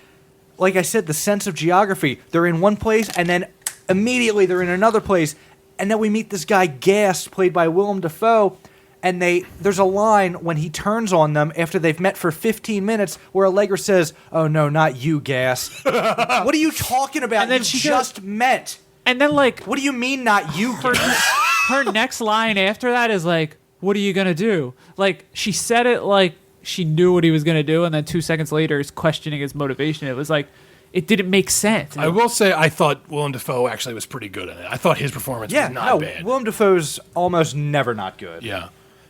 Speaker 3: like I said, the sense of geography. They're in one place, and then immediately they're in another place, and then we meet this guy Gas, played by Willem Dafoe, and there's a line when he turns on them after they've met for 15 minutes where Allegra says, "Oh no, not you, Gas." What are you talking about?
Speaker 4: And then
Speaker 3: You
Speaker 4: she
Speaker 3: just met.
Speaker 4: And then like
Speaker 3: What do you mean, not you, Gas?
Speaker 4: her next line after that is like, "What are you gonna do?" Like she said it like she knew what he was gonna do, and then 2 seconds later is questioning his motivation. It was like it didn't make sense.
Speaker 5: I will say I thought Willem Dafoe actually was pretty good in it. I thought his performance was not bad.
Speaker 3: Willem Dafoe's almost never not good.
Speaker 5: Yeah.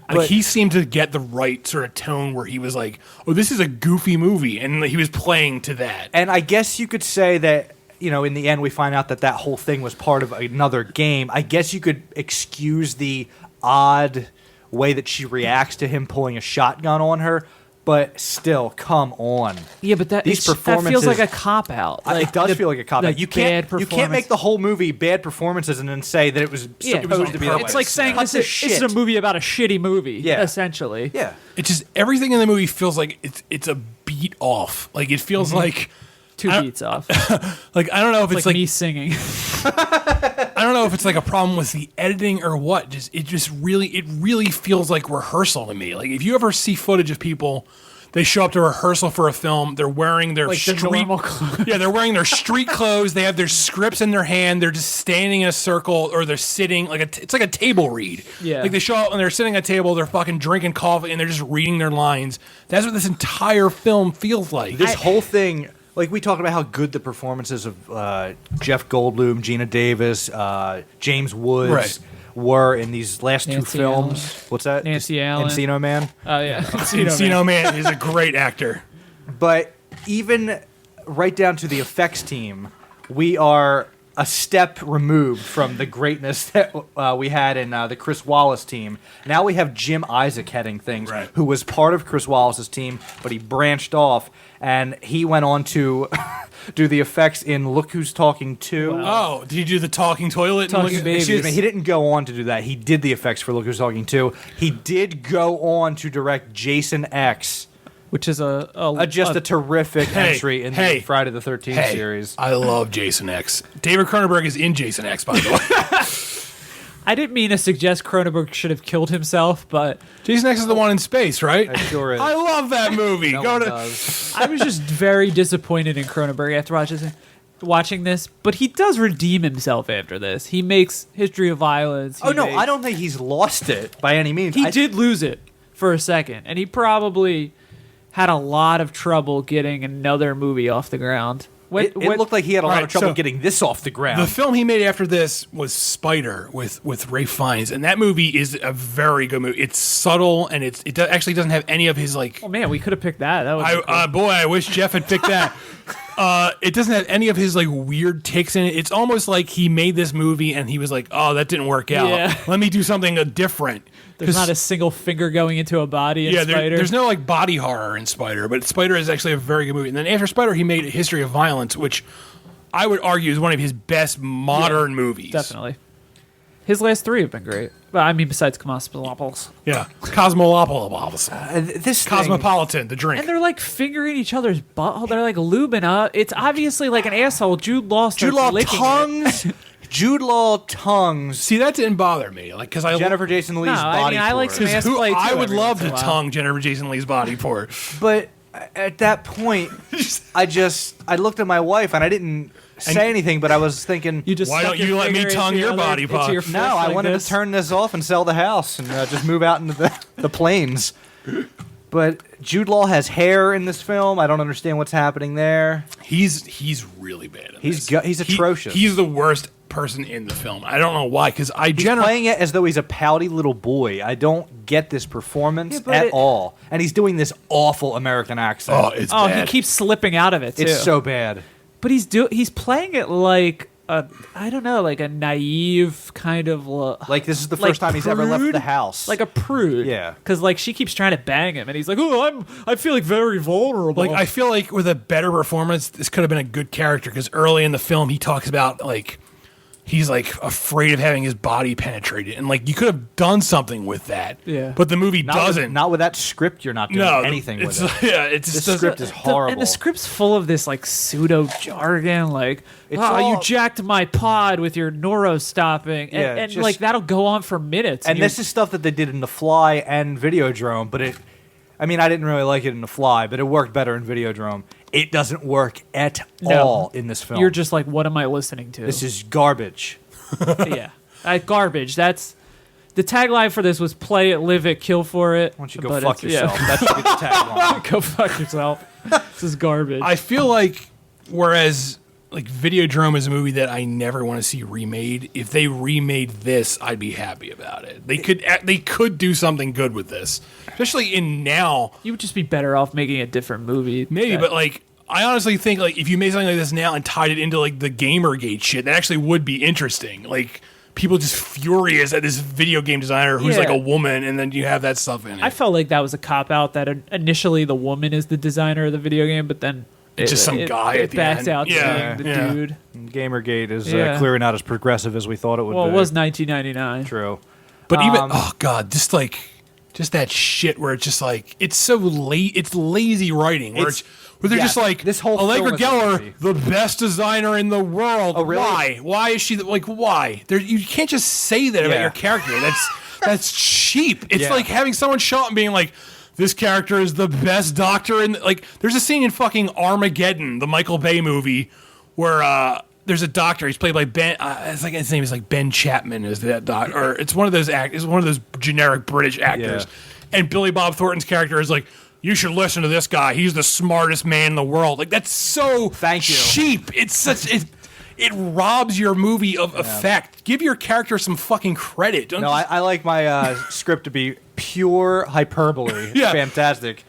Speaker 3: But-
Speaker 5: Like he seemed to get the right sort of tone where he was like, "Oh, this is a goofy movie," and he was playing to that.
Speaker 3: And I guess you could say that, in the end we find out that whole thing was part of another game. I guess you could excuse the odd way that she reacts to him pulling a shotgun on her, but still, come on.
Speaker 4: Yeah, but that
Speaker 3: These
Speaker 4: that feels
Speaker 3: performances-
Speaker 4: like a cop out. Like
Speaker 3: It does feel like a cop out. You can't make the whole movie bad performances and then say that it was supposed to be that way.
Speaker 4: It's like saying
Speaker 3: Cut
Speaker 4: this is a movie about a shitty movie.
Speaker 3: Yeah.
Speaker 4: Essentially.
Speaker 3: Yeah.
Speaker 5: It's just everything in the movie feels like it's a beat off. Like it feels like
Speaker 4: 2 beats off.
Speaker 5: like I don't know if it's
Speaker 4: like me singing.
Speaker 5: I don't know if it's like a problem with the editing or what. It really feels like rehearsal to me. Like if you ever see footage of people, they show up to rehearsal for a film, they're wearing their
Speaker 4: Like the
Speaker 5: street
Speaker 4: normal clothes.
Speaker 5: Yeah, they're wearing their street clothes, they have their scripts in their hand, they're just standing in a circle or they're sitting it's like a table read.
Speaker 4: Yeah.
Speaker 5: Like they show up and they're sitting at a table, they're fucking drinking coffee and they're just reading their lines. That's what this entire film feels like.
Speaker 3: This whole thing, like we talked about how good the performances of Jeff Goldblum, Gina Davis, James Woods were in these last
Speaker 4: Nancy
Speaker 3: two films.
Speaker 4: Allen.
Speaker 3: What's that?
Speaker 4: Nancy Allen.
Speaker 3: Encino Man.
Speaker 4: Oh yeah.
Speaker 5: Encino Man is a great actor.
Speaker 3: But even right down to the effects team, we are a step removed from the greatness that we had in the Chris Wallace team. Now we have Jim Isaac heading things, who was part of Chris Wallace's team, but he branched off, and he went on to do the effects in Look Who's Talking 2.
Speaker 5: Wow. Oh, did you do the talking toilet?
Speaker 4: Talking babies.
Speaker 3: Excuse me, he didn't go on to do that. He did the effects for Look Who's Talking 2. He did go on to direct Jason X,
Speaker 4: Which is
Speaker 3: just a terrific entry in the Friday the 13th series.
Speaker 5: I love Jason X. David Cronenberg is in Jason X, by the way.
Speaker 4: I didn't mean to suggest Cronenberg should have killed himself, but
Speaker 5: Jason X is the one in space, right?
Speaker 3: It sure is.
Speaker 5: I love that movie.
Speaker 3: No
Speaker 5: Go
Speaker 3: one
Speaker 5: to
Speaker 3: does.
Speaker 4: I was just very disappointed in Cronenberg after watching this. But he does redeem himself after this. He makes History of Violence.
Speaker 3: Oh, no, I don't think he's lost it by any means.
Speaker 4: He did lose it for a second, and he probably had a lot of trouble getting another movie off the ground.
Speaker 3: It looked like he had a lot of trouble
Speaker 5: so
Speaker 3: getting this off the ground.
Speaker 5: the film he made after this was Spider with Ralph Fiennes, and that movie is a very good movie. It's subtle, and actually doesn't have any of his like.
Speaker 4: Oh man, we could have picked that. That was
Speaker 5: Boy, I wish Jeff had picked that. It doesn't have any of his like weird takes in it. It's almost like he made this movie and he was like, "Oh, that didn't work out.
Speaker 4: Yeah.
Speaker 5: Let me do something different."
Speaker 4: There's not a single finger going into a body in Spider.
Speaker 5: There's no like body horror in Spider, but Spider is actually a very good movie. And then after Spider, he made History of Violence, which I would argue is one of his best modern movies.
Speaker 4: Definitely. His last three have been great. Well, I mean, besides Cosmopolis.
Speaker 5: Yeah, Cosmopolis,
Speaker 3: this
Speaker 5: Cosmopolitan, the drink.
Speaker 4: And they're like fingering each other's butt. They're like lubing up. It's obviously like an asshole. Jude Law licking
Speaker 3: tongues. Jude Law tongues.
Speaker 5: See, that didn't bother me, like because I
Speaker 3: Jennifer Jason Leigh's body.
Speaker 4: I like some ass play too.
Speaker 5: I would
Speaker 4: every
Speaker 5: love
Speaker 4: once in
Speaker 5: to
Speaker 4: a while.
Speaker 5: tongue Jennifer Jason Leigh's body for.
Speaker 3: But at that point, I looked at my wife and I didn't say anything, but I was thinking,
Speaker 4: You just
Speaker 5: Why
Speaker 4: stuck
Speaker 5: don't you
Speaker 4: your
Speaker 5: let me
Speaker 4: finger
Speaker 5: tongue
Speaker 4: into
Speaker 5: your
Speaker 4: other-
Speaker 5: body
Speaker 4: into
Speaker 5: part?
Speaker 4: your
Speaker 3: no,
Speaker 4: fist
Speaker 3: I
Speaker 4: like
Speaker 3: wanted
Speaker 4: this.
Speaker 3: to turn this off and sell the house and just move out into the plains. But Jude Law has hair in this film. I don't understand what's happening there.
Speaker 5: He's really bad. In
Speaker 3: He's
Speaker 5: this.
Speaker 3: he's atrocious.
Speaker 5: He's the worst person in the film. I don't know why, because
Speaker 3: He's playing it as though he's a pouty little boy. I don't get this performance at all. And he's doing this awful American accent.
Speaker 5: Oh, it's bad.
Speaker 4: He keeps slipping out of it too.
Speaker 3: It's so bad.
Speaker 4: But he's playing it like I don't know, like a naive kind of
Speaker 3: Like this is the first time he's ever left the house.
Speaker 4: like a prude.
Speaker 3: Yeah.
Speaker 4: Because like she keeps trying to bang him, and he's like, "Oh, I feel like very vulnerable."
Speaker 5: Like I feel like with a better performance, this could have been a good character because early in the film he talks about like he's like afraid of having his body penetrated, and like you could have done something with that.
Speaker 4: Yeah.
Speaker 5: But the movie doesn't.
Speaker 3: Not with that script. You're not doing anything with it.
Speaker 5: Yeah, it's
Speaker 3: This
Speaker 5: just
Speaker 3: script is horrible.
Speaker 4: And the script's full of this like pseudo jargon, like
Speaker 3: It's
Speaker 4: you
Speaker 3: all-
Speaker 4: jacked my pod with your neuro stopping, and,
Speaker 3: Yeah,
Speaker 4: and
Speaker 3: just-
Speaker 4: like that'll go on for minutes.
Speaker 3: And this is stuff that they did in The Fly and Videodrome, but I mean, I didn't really like it in The Fly, but it worked better in Videodrome. It doesn't work at all in this film.
Speaker 4: You're just like, what am I listening to?
Speaker 3: This is garbage.
Speaker 4: Yeah, garbage. That's the tagline for this was "Play it, live it, kill for it."
Speaker 3: Why don't you go
Speaker 4: But
Speaker 3: fuck
Speaker 4: it's- yeah.
Speaker 3: yourself? That's a good tagline.
Speaker 4: Go fuck yourself. This is garbage.
Speaker 5: I feel like whereas like Videodrome is a movie that I never want to see remade. If they remade this, I'd be happy about it. They could do something good with this, especially in now.
Speaker 4: You would just be better off making a different movie.
Speaker 5: Maybe, but like I honestly think like if you made something like this now and tied it into like the Gamergate shit, that actually would be interesting. Like people just furious at this video game designer who's like
Speaker 4: Yeah.
Speaker 5: a woman, and then you have that stuff in it.
Speaker 4: I felt like that was a cop out. That initially the woman is the designer of the video game, but then
Speaker 5: It's just some guy at the
Speaker 4: backs
Speaker 5: end.
Speaker 4: out
Speaker 5: Yeah,
Speaker 4: to being
Speaker 5: yeah.
Speaker 4: the dude.
Speaker 3: Gamergate is
Speaker 4: Yeah.
Speaker 3: clearly not as progressive as we thought it would
Speaker 4: Well,
Speaker 3: be.
Speaker 4: it was 1999.
Speaker 3: True.
Speaker 5: But even oh god, just that shit where it's just like it's so late. It's lazy writing where they're just like
Speaker 3: this whole
Speaker 5: Allegra
Speaker 3: film is
Speaker 5: Geller,
Speaker 3: lazy.
Speaker 5: the best designer in the world.
Speaker 3: Oh, really?
Speaker 5: Why? Why is she like? Why? You can't just say that about
Speaker 3: Yeah.
Speaker 5: your character. That's cheap. It's
Speaker 3: Yeah.
Speaker 5: like having someone show up and being like, "This character is the best doctor." And like, there's a scene in fucking Armageddon, the Michael Bay movie, where there's a doctor. He's played by Ben. It's like his name is like Ben Chapman. Is that doctor? Or it's one of those It's one of those generic British actors. And Billy Bob Thornton's character is like, "You should listen to this guy. He's the smartest man in the world." Like that's so
Speaker 3: Thank you.
Speaker 5: cheap. It's such it robs your movie of effect. Give your character some fucking credit. Don't
Speaker 3: No,
Speaker 5: just-
Speaker 3: I like my script to be pure hyperbole.
Speaker 5: Yeah.
Speaker 3: Fantastic.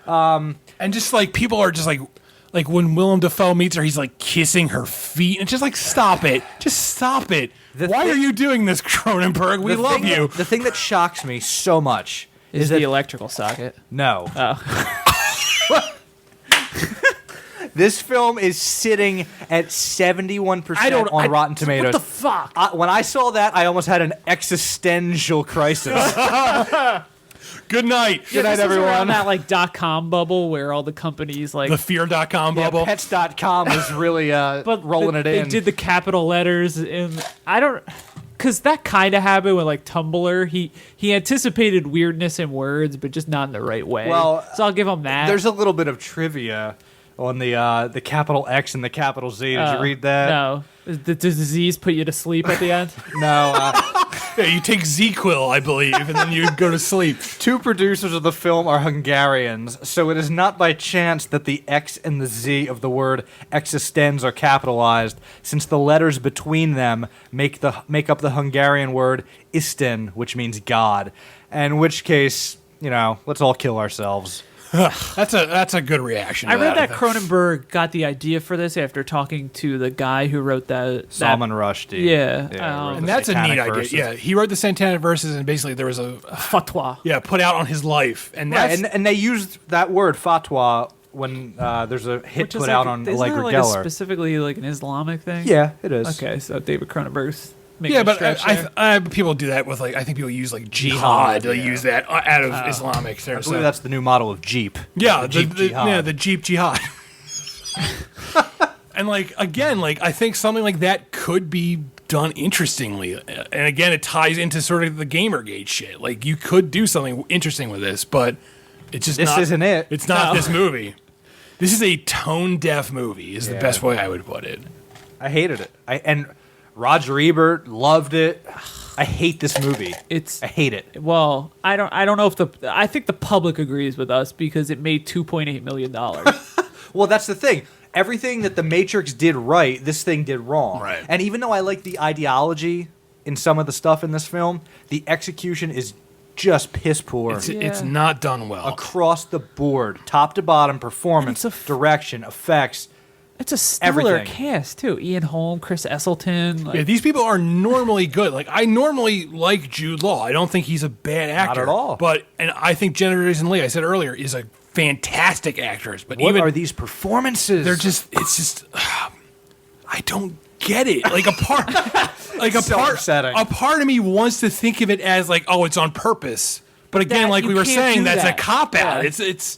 Speaker 5: and just like people are just like when Willem Dafoe meets her, he's like kissing her feet, and it's just like stop it, just stop it. Why are you doing this, Cronenberg? We love you.
Speaker 3: The thing that shocks me so much
Speaker 4: Is
Speaker 3: that
Speaker 4: the electrical socket?
Speaker 3: no.
Speaker 4: Oh,
Speaker 3: This film is sitting at 71% on Rotten Tomatoes.
Speaker 4: What the fuck?
Speaker 3: When I saw that, I almost had an existential crisis.
Speaker 5: Good night.
Speaker 3: Good night,
Speaker 4: This was
Speaker 3: everyone.
Speaker 4: around that like .com bubble where all the companies like
Speaker 5: The fear.com
Speaker 3: Yeah,
Speaker 5: bubble.
Speaker 3: Pets.com was really rolling it
Speaker 4: they
Speaker 3: in.
Speaker 4: did the capital letters in. I don't. Because that kind of happened with like Tumblr. He anticipated weirdness in words, but just not in the right way.
Speaker 3: Well,
Speaker 4: so I'll give him that.
Speaker 3: There's a little bit of trivia on the capital X and the capital Z. Did you read that?
Speaker 4: No. Does the disease put you to sleep at the end?
Speaker 3: No.
Speaker 5: Yeah, you take Z-Quil, I believe, and then you go to sleep.
Speaker 3: Two producers of the film are Hungarians, so it is not by chance that the X and the Z of the word eXistenZ are capitalized, since the letters between them make up the Hungarian word Isten, which means God. In which case, let's all kill ourselves.
Speaker 5: That's a good reaction.
Speaker 4: I
Speaker 5: to
Speaker 4: read that
Speaker 5: think.
Speaker 4: Cronenberg got the idea for this after talking to the guy who wrote that.
Speaker 3: Salman Rushdie.
Speaker 4: Yeah,
Speaker 3: wrote
Speaker 5: And
Speaker 3: the
Speaker 5: that's a neat
Speaker 3: Satanic
Speaker 5: idea.
Speaker 3: Verses.
Speaker 5: Yeah, he wrote the Santana verses, and basically there was a
Speaker 4: fatwa.
Speaker 5: put out on his life, and
Speaker 3: Right,
Speaker 5: that's
Speaker 3: and they used that word fatwa when there's a hit
Speaker 4: Which is
Speaker 3: put
Speaker 4: like,
Speaker 3: out on
Speaker 4: isn't
Speaker 3: Allegra
Speaker 4: that like
Speaker 3: Geller.
Speaker 4: specifically like an Islamic thing?
Speaker 3: Yeah, it is.
Speaker 4: Okay, so David Cronenberg's making
Speaker 5: yeah,
Speaker 4: a
Speaker 5: but
Speaker 4: stretch there.
Speaker 5: people do that with like I think people use like
Speaker 3: Jihad,
Speaker 5: jihad. They use that out of Islamic.
Speaker 3: I believe that's the new model of Jeep.
Speaker 5: yeah,
Speaker 3: the Jeep Jihad.
Speaker 5: yeah, the Jeep jihad. And like again, like I think something like that could be done interestingly, and again, it ties into sort of the Gamergate shit. Like you could do something interesting with this, but it's just
Speaker 3: This
Speaker 5: not,
Speaker 3: isn't it.
Speaker 5: It's not
Speaker 4: No.
Speaker 5: this movie. This is a tone deaf movie. Is the
Speaker 3: Yeah.
Speaker 5: best way I would put it.
Speaker 3: I hated it. And Roger Ebert loved it. I hate this movie. I hate it.
Speaker 4: Well, I don't know if I think the public agrees with us because it made $2.8 million.
Speaker 3: Well, that's the thing. Everything that The Matrix did right, this thing did wrong.
Speaker 5: Right.
Speaker 3: And even though I like the ideology in some of the stuff in this film, the execution is just piss poor.
Speaker 5: It's not done well.
Speaker 3: Across the board, top to bottom, performance,
Speaker 4: And it's
Speaker 3: direction, effects.
Speaker 4: It's a stellar
Speaker 3: Everything.
Speaker 4: cast too. Ian Holm, Chris Esselstyn. Like,
Speaker 5: Yeah, these people are normally good. Like, I normally like Jude Law. I don't think he's a bad actor.
Speaker 3: at all.
Speaker 5: And I think Jennifer Jason Leigh, I said earlier, is a fantastic actress. But
Speaker 3: What
Speaker 5: even
Speaker 3: are these performances?
Speaker 5: it's just, I don't get it. Like
Speaker 3: So upsetting.
Speaker 5: a part of me wants to think of it as like, oh, it's on purpose. But again,
Speaker 4: That-
Speaker 5: like
Speaker 4: you
Speaker 5: we were
Speaker 4: can't
Speaker 5: saying,
Speaker 4: do
Speaker 5: that's
Speaker 4: that.
Speaker 5: a cop out.
Speaker 4: Yeah.
Speaker 5: It's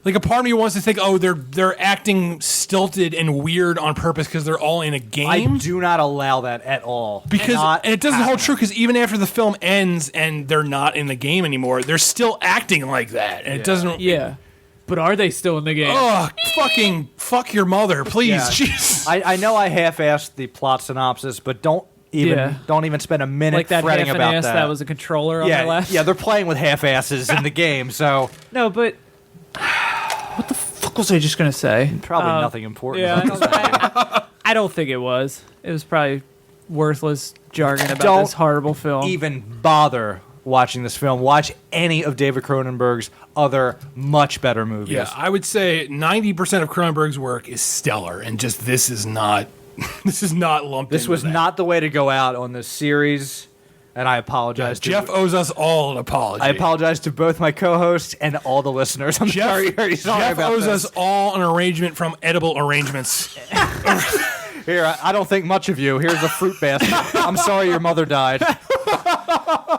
Speaker 5: like a part of me wants to think, oh, they're acting stilted and weird on purpose because they're all in a game.
Speaker 3: I do not allow that at all.
Speaker 5: Because
Speaker 3: Not
Speaker 5: and it doesn't hold
Speaker 3: happening.
Speaker 5: true, because even after the film ends and they're not in the game anymore, they're still acting like that. And it doesn't.
Speaker 4: yeah. But are they still in the game?
Speaker 5: Oh, fucking fuck your mother, please.
Speaker 3: Yeah.
Speaker 5: Jeez.
Speaker 3: I know I half-assed the plot synopsis, but don't even spend a minute
Speaker 4: like that
Speaker 3: fretting
Speaker 4: half an
Speaker 3: about
Speaker 4: ass
Speaker 3: that.
Speaker 4: that was a controller on their left.
Speaker 3: Yeah, they're playing with half-asses in the game, so
Speaker 4: No, but what the fuck was I just gonna say?
Speaker 3: probably nothing important.
Speaker 4: Yeah, I don't think it was. It was probably worthless jargon about
Speaker 3: Don't
Speaker 4: this horrible film.
Speaker 3: even bother watching this film. Watch any of David Cronenberg's other much better movies.
Speaker 5: Yeah, I would say 90% of Cronenberg's work is stellar, and just this is not. This is not lumped.
Speaker 3: This
Speaker 5: into
Speaker 3: was
Speaker 5: that.
Speaker 3: not the way to go out on this series, and I apologize.
Speaker 5: Jeff owes us all an apology.
Speaker 3: I apologize to both my co-hosts and all the listeners. I'm sorry
Speaker 5: Jeff
Speaker 3: about
Speaker 5: owes
Speaker 3: this.
Speaker 5: us all an arrangement from Edible Arrangements.
Speaker 3: Here, I don't think much of you. Here's a fruit basket. I'm sorry your mother died.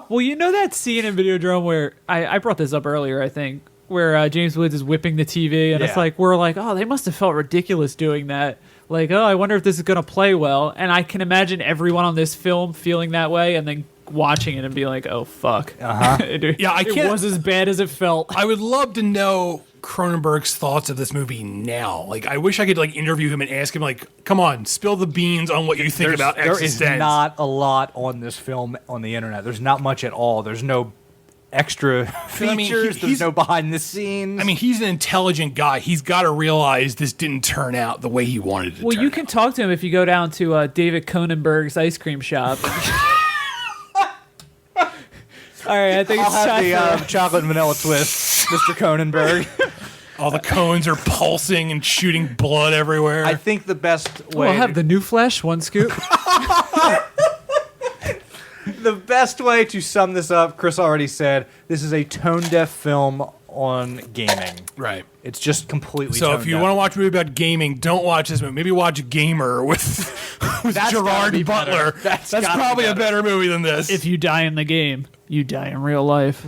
Speaker 4: Well, you know that scene in Videodrome where I brought this up earlier, I think, where James Woods is whipping the TV, and it's
Speaker 3: Yeah.
Speaker 4: like we're like, oh, they must have felt ridiculous doing that. Like, oh, I wonder if this is gonna play well. And I can imagine everyone on this film feeling that way, and then watching it and being like, oh fuck,
Speaker 5: Yeah, I
Speaker 4: it
Speaker 5: can't-
Speaker 4: was as bad as it felt.
Speaker 5: I would love to know Cronenberg's thoughts of this movie now. Like, I wish I could like interview him and ask him, like, come on, spill the beans on what you think about
Speaker 3: There is
Speaker 5: eXistenZ.
Speaker 3: not a lot on this film on the internet. There's not much at all. There's no extra features.
Speaker 5: I mean,
Speaker 3: There's
Speaker 5: he's-
Speaker 3: no behind the scenes.
Speaker 5: I mean, he's an intelligent guy. He's got to realize this didn't turn out the way he wanted it to.
Speaker 4: Well,
Speaker 5: turn
Speaker 4: you can
Speaker 5: out.
Speaker 4: talk to him if you go down to David Cronenberg's ice cream shop. All right, I think
Speaker 3: I'll
Speaker 4: it's
Speaker 3: have
Speaker 4: time
Speaker 3: the
Speaker 4: for
Speaker 3: chocolate and vanilla twist, Mr. Cronenberg.
Speaker 5: All the cones are pulsing and shooting blood everywhere.
Speaker 3: I think the best way
Speaker 4: We'll have the new flesh, one scoop.
Speaker 3: the best way to sum this up, Chris already said, this is a tone-deaf film on gaming.
Speaker 5: right.
Speaker 3: It's just completely
Speaker 5: So if you
Speaker 3: tone-deaf.
Speaker 5: want to watch a movie about gaming, don't watch this movie. Maybe watch Gamer with
Speaker 3: That's gotta
Speaker 5: Gerard
Speaker 3: be better.
Speaker 5: Butler.
Speaker 3: That's
Speaker 5: That's
Speaker 3: gotta be
Speaker 5: probably a
Speaker 3: better.
Speaker 5: better movie than this.
Speaker 4: If you die in the game, you die in real life.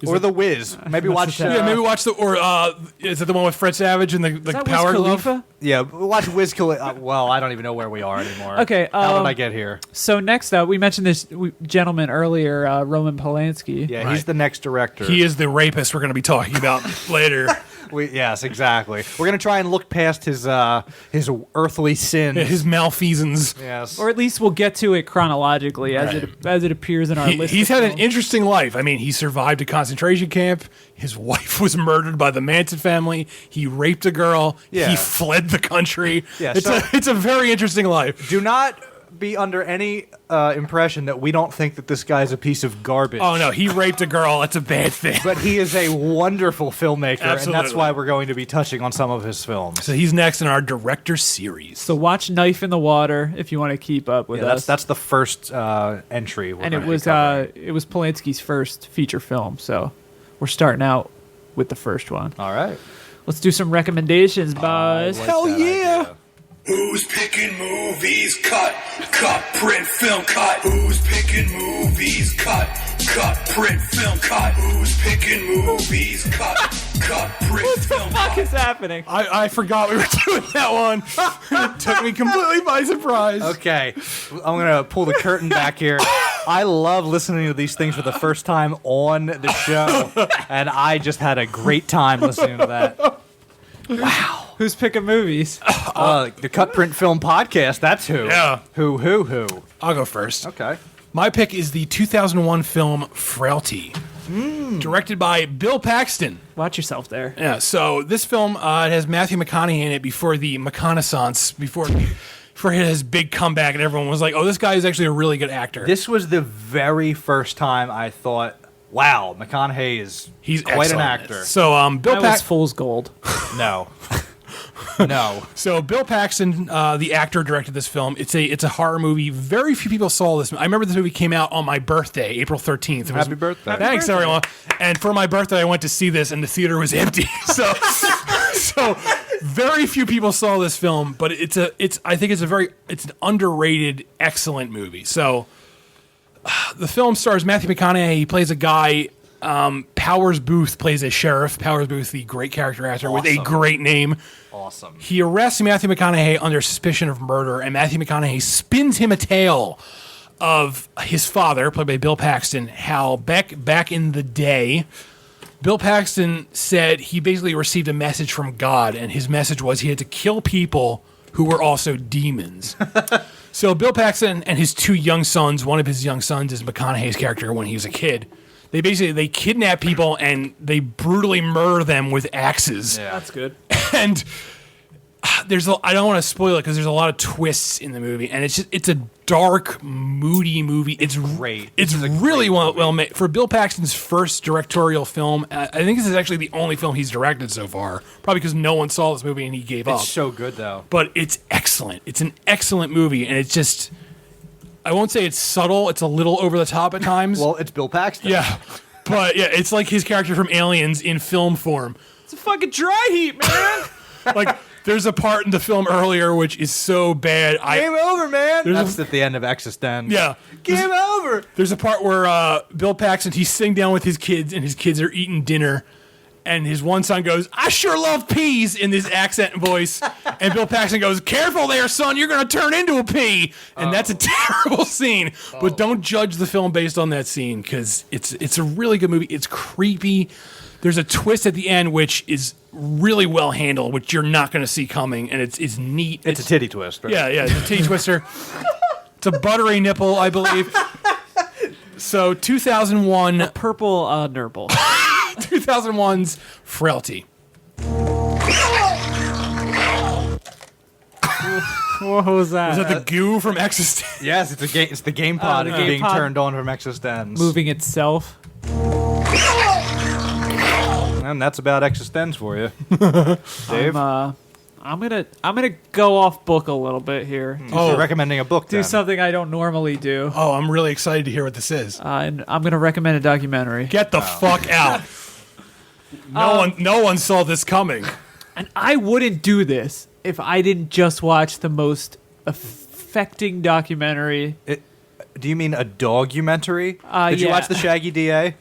Speaker 3: Or The Wiz. Maybe watch...
Speaker 5: yeah, maybe watch is it the one with Fred Savage and the
Speaker 4: Is that
Speaker 5: Power
Speaker 4: Wiz
Speaker 5: Glove?
Speaker 4: Khalifa?
Speaker 3: Yeah, watch Wiz Khalifa. Well, I don't even know where we are anymore.
Speaker 4: Okay,
Speaker 3: How did I get here?
Speaker 4: So next up, we mentioned this gentleman earlier, Roman Polanski.
Speaker 3: Yeah,
Speaker 5: Right.
Speaker 3: he's the next director.
Speaker 5: He is the rapist we're going to be talking about later.
Speaker 3: Yes, exactly. We're gonna try and look past his earthly sins.
Speaker 5: His malfeasance.
Speaker 3: Yes.
Speaker 4: Or at least we'll get to it chronologically as it appears in our list.
Speaker 5: He's
Speaker 4: of
Speaker 5: had an
Speaker 4: films.
Speaker 5: interesting life. I mean, he survived a concentration camp. His wife was murdered by the Manson family. He raped a girl.
Speaker 3: Yeah.
Speaker 5: He fled the country.
Speaker 3: Yeah,
Speaker 5: It's a very interesting life.
Speaker 3: Do not be under any impression that we don't think that this guy's a piece of garbage.
Speaker 5: Oh no, he raped a girl. That's a bad thing.
Speaker 3: But he is a wonderful filmmaker, and that's
Speaker 5: Absolutely.
Speaker 3: why we're going to be touching on some of his films.
Speaker 5: So he's next in our director series.
Speaker 4: So watch Knife in the Water if you want to keep up with
Speaker 3: Yeah,
Speaker 4: us.
Speaker 3: that's the first entry.
Speaker 4: And it was Polanski's first feature film, so we're starting out with the first one.
Speaker 3: all right.
Speaker 4: Let's do some recommendations, boys.
Speaker 5: Hell yeah.
Speaker 7: Who's picking movies? Cut, print, film, cut. Who's picking movies? Cut, print, film, cut. Who's picking movies? Cut, print, film,
Speaker 4: What
Speaker 7: cut.
Speaker 4: is happening?
Speaker 5: I forgot we were doing that one. It took me completely by surprise.
Speaker 3: Okay, I'm gonna pull the curtain back here. I love listening to these things for the first time on the show, and I just had a great time listening to that.
Speaker 4: Who's picking movies?
Speaker 3: The CutPrintFilm podcast. That's who.
Speaker 5: Yeah.
Speaker 3: Who?
Speaker 5: I'll go first.
Speaker 3: Okay.
Speaker 5: My pick is the 2001 film Frailty, directed by Bill Paxton.
Speaker 4: Watch yourself there.
Speaker 5: Yeah, so this film it has Matthew McConaughey in it before the McConaissance, before his big comeback, and everyone was like, "Oh, this guy is actually a really good actor."
Speaker 3: This was the very first time I thought, wow, McConaughey is
Speaker 5: He's
Speaker 3: quite an
Speaker 5: excellent.
Speaker 3: actor.
Speaker 5: So Bill
Speaker 4: That was
Speaker 5: Paxton.
Speaker 4: Fool's Gold.
Speaker 3: No. No.
Speaker 5: So Bill Paxton, the actor, directed this film. It's a horror movie. Very few people saw this. I remember this movie came out on my birthday, April 13th.
Speaker 3: Happy birthday.
Speaker 5: Thanks, everyone. And for my birthday, I went to see this, and the theater was empty. So very few people saw this film, but I think it's an underrated, excellent movie. So the film stars Matthew McConaughey. He plays a guy. Powers Booth plays a sheriff. Powers Booth, the great character actor with a great name.
Speaker 3: Awesome.
Speaker 5: He arrests Matthew McConaughey under suspicion of murder, and Matthew McConaughey spins him a tale of his father, played by Bill Paxton, how back in the day, Bill Paxton said he basically received a message from God, and his message was he had to kill people who were also demons. So Bill Paxton and his two young sons, one of his young sons is McConaughey's character when he was a kid. They kidnap people and they brutally murder them with axes.
Speaker 3: Yeah.
Speaker 4: That's good.
Speaker 5: And I don't want to spoil it because there's a lot of twists in the movie, and it's a dark, moody movie. It's
Speaker 3: great.
Speaker 5: It's really well made for Bill Paxton's first directorial film. I think this is actually the only film he's directed so far, probably because no one saw this movie and he gave up.
Speaker 3: It's so good though.
Speaker 5: But it's excellent. It's an excellent movie, and it's just. I won't say it's subtle. It's a little over the top at times.
Speaker 3: Well, it's Bill Paxton.
Speaker 5: Yeah. But yeah, it's like his character from Aliens in film form.
Speaker 4: It's a fucking dry heat, man.
Speaker 5: Like, there's a part in the film earlier which is so bad.
Speaker 3: Game over, man.
Speaker 5: There's
Speaker 3: That's at the end of eXistenZ.
Speaker 5: Yeah.
Speaker 3: Game over.
Speaker 5: There's a part where Bill Paxton, he's sitting down with his kids, and his kids are eating dinner. And his one son goes, "I sure love peas," in this accent and voice. And Bill Paxton goes, "Careful there, son, you're going to turn into a pea." And that's a terrible scene. But don't judge the film based on that scene, because it's a really good movie. It's creepy. There's a twist at the end, which is really well handled, which you're not going to see coming. And it's neat.
Speaker 3: It's a titty twist, right?
Speaker 5: Yeah, it's a titty twister. It's a buttery nipple, I believe. So 2001.
Speaker 4: Purple nurple.
Speaker 5: 2001's Frailty.
Speaker 4: What was that?
Speaker 5: Is that the goo from eXistenZ?
Speaker 3: Yes, it's a game. It's the game pod
Speaker 4: the
Speaker 3: being
Speaker 4: game pod.
Speaker 3: turned on from eXistenZ.
Speaker 4: Moving itself.
Speaker 3: And that's about eXistenZ for you, Dave.
Speaker 4: I'm gonna go off book a little bit here.
Speaker 3: You're recommending a book.
Speaker 4: Do
Speaker 3: then.
Speaker 4: something I don't normally do.
Speaker 5: Oh, I'm really excited to hear what this is.
Speaker 4: And I'm gonna recommend a documentary.
Speaker 5: Get the fuck out. No one saw this coming.
Speaker 4: And I wouldn't do this if I didn't just watch the most affecting documentary.
Speaker 3: Do you mean a dogumentary? Did you
Speaker 4: yeah.
Speaker 3: watch the Shaggy DA?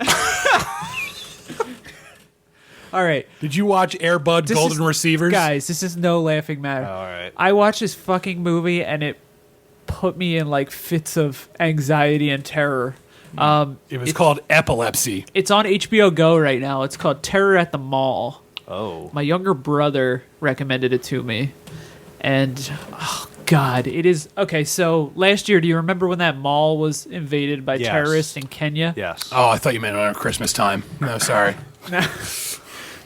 Speaker 4: All right,
Speaker 5: Did you watch Air Bud Golden Receivers?
Speaker 4: guys, this is no laughing matter.
Speaker 3: All right.
Speaker 4: I watched this fucking movie and it put me in like fits of anxiety and terror.
Speaker 5: It was called Epilepsy.
Speaker 4: It's on HBO Go right now. It's called Terror at the Mall.
Speaker 3: Oh.
Speaker 4: My younger brother recommended it to me. And, oh, God, it is... Okay, so last year, do you remember when that mall was invaded by
Speaker 3: Yes.
Speaker 4: terrorists in Kenya?
Speaker 3: Yes.
Speaker 5: Oh, I thought you meant around Christmas time. No, sorry.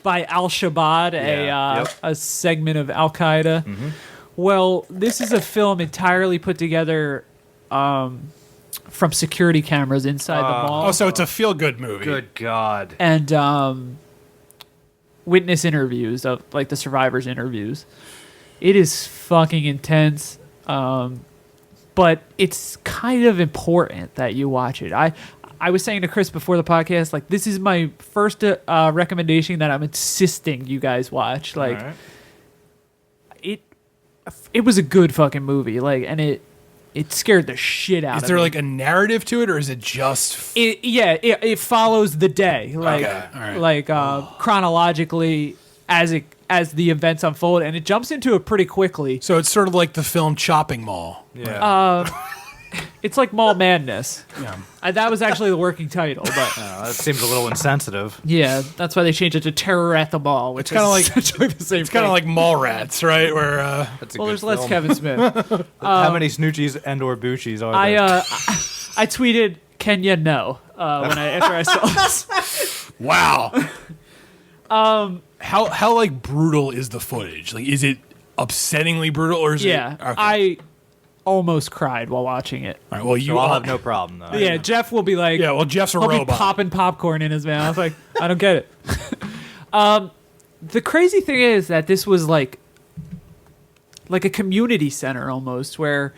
Speaker 4: By Al-Shabaab,
Speaker 3: Yeah. Yep.
Speaker 4: a segment of Al-Qaeda. Well, this is a film entirely put together from security cameras inside the mall.
Speaker 5: Oh, so it's a feel-good movie.
Speaker 3: Good God.
Speaker 4: And witness interviews of like the survivors' interviews. It is fucking intense, but it's kind of important that you watch it. I was saying to Chris before the podcast, like, this is my first recommendation that I'm insisting you guys watch. Like,
Speaker 3: All right.
Speaker 4: it was a good fucking movie. Like, and it scared the shit out of me.
Speaker 5: Is there like a narrative to it, or is it just...
Speaker 4: It follows the day, like
Speaker 5: Okay, all right.
Speaker 4: like chronologically as the events unfold, and it jumps into it pretty quickly.
Speaker 5: So it's sort of like the film Chopping Mall.
Speaker 3: Yeah.
Speaker 4: It's like Mall Madness.
Speaker 5: Yeah.
Speaker 4: That was actually the working title, but
Speaker 3: That seems a little insensitive.
Speaker 4: yeah, that's why they changed it to Terror at the Mall, which
Speaker 5: It's kinda
Speaker 4: is
Speaker 5: like-
Speaker 4: essentially the same.
Speaker 5: It's kind of like Mallrats, right? Where
Speaker 3: That's a
Speaker 4: well,
Speaker 3: good
Speaker 4: there's less
Speaker 3: film.
Speaker 4: Kevin Smith.
Speaker 3: How many Snoochies and or Boochies are
Speaker 4: I
Speaker 3: there?
Speaker 4: I tweeted Kenya no after I saw this.
Speaker 5: wow. How like brutal is the footage? Like, is it upsettingly brutal, or is
Speaker 4: Yeah,
Speaker 5: it? Okay.
Speaker 4: I almost cried while watching it.
Speaker 5: All right. Well, you
Speaker 3: So I'll
Speaker 5: all
Speaker 3: have no problem though.
Speaker 4: Yeah, Jeff will be like,
Speaker 5: Yeah. Well, Jeff's a
Speaker 4: he'll be
Speaker 5: robot.
Speaker 4: popping popcorn in his mouth. Like, I don't get it. The crazy thing is that this was like like a community center almost, where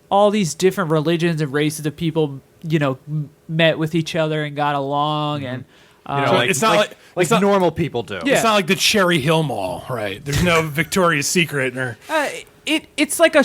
Speaker 4: all these different religions and races of people, met with each other and got along, and
Speaker 5: it's not like
Speaker 3: normal people do.
Speaker 4: Yeah.
Speaker 5: It's not like the Cherry Hill Mall, right? There's no Victoria's Secret or
Speaker 4: it's like a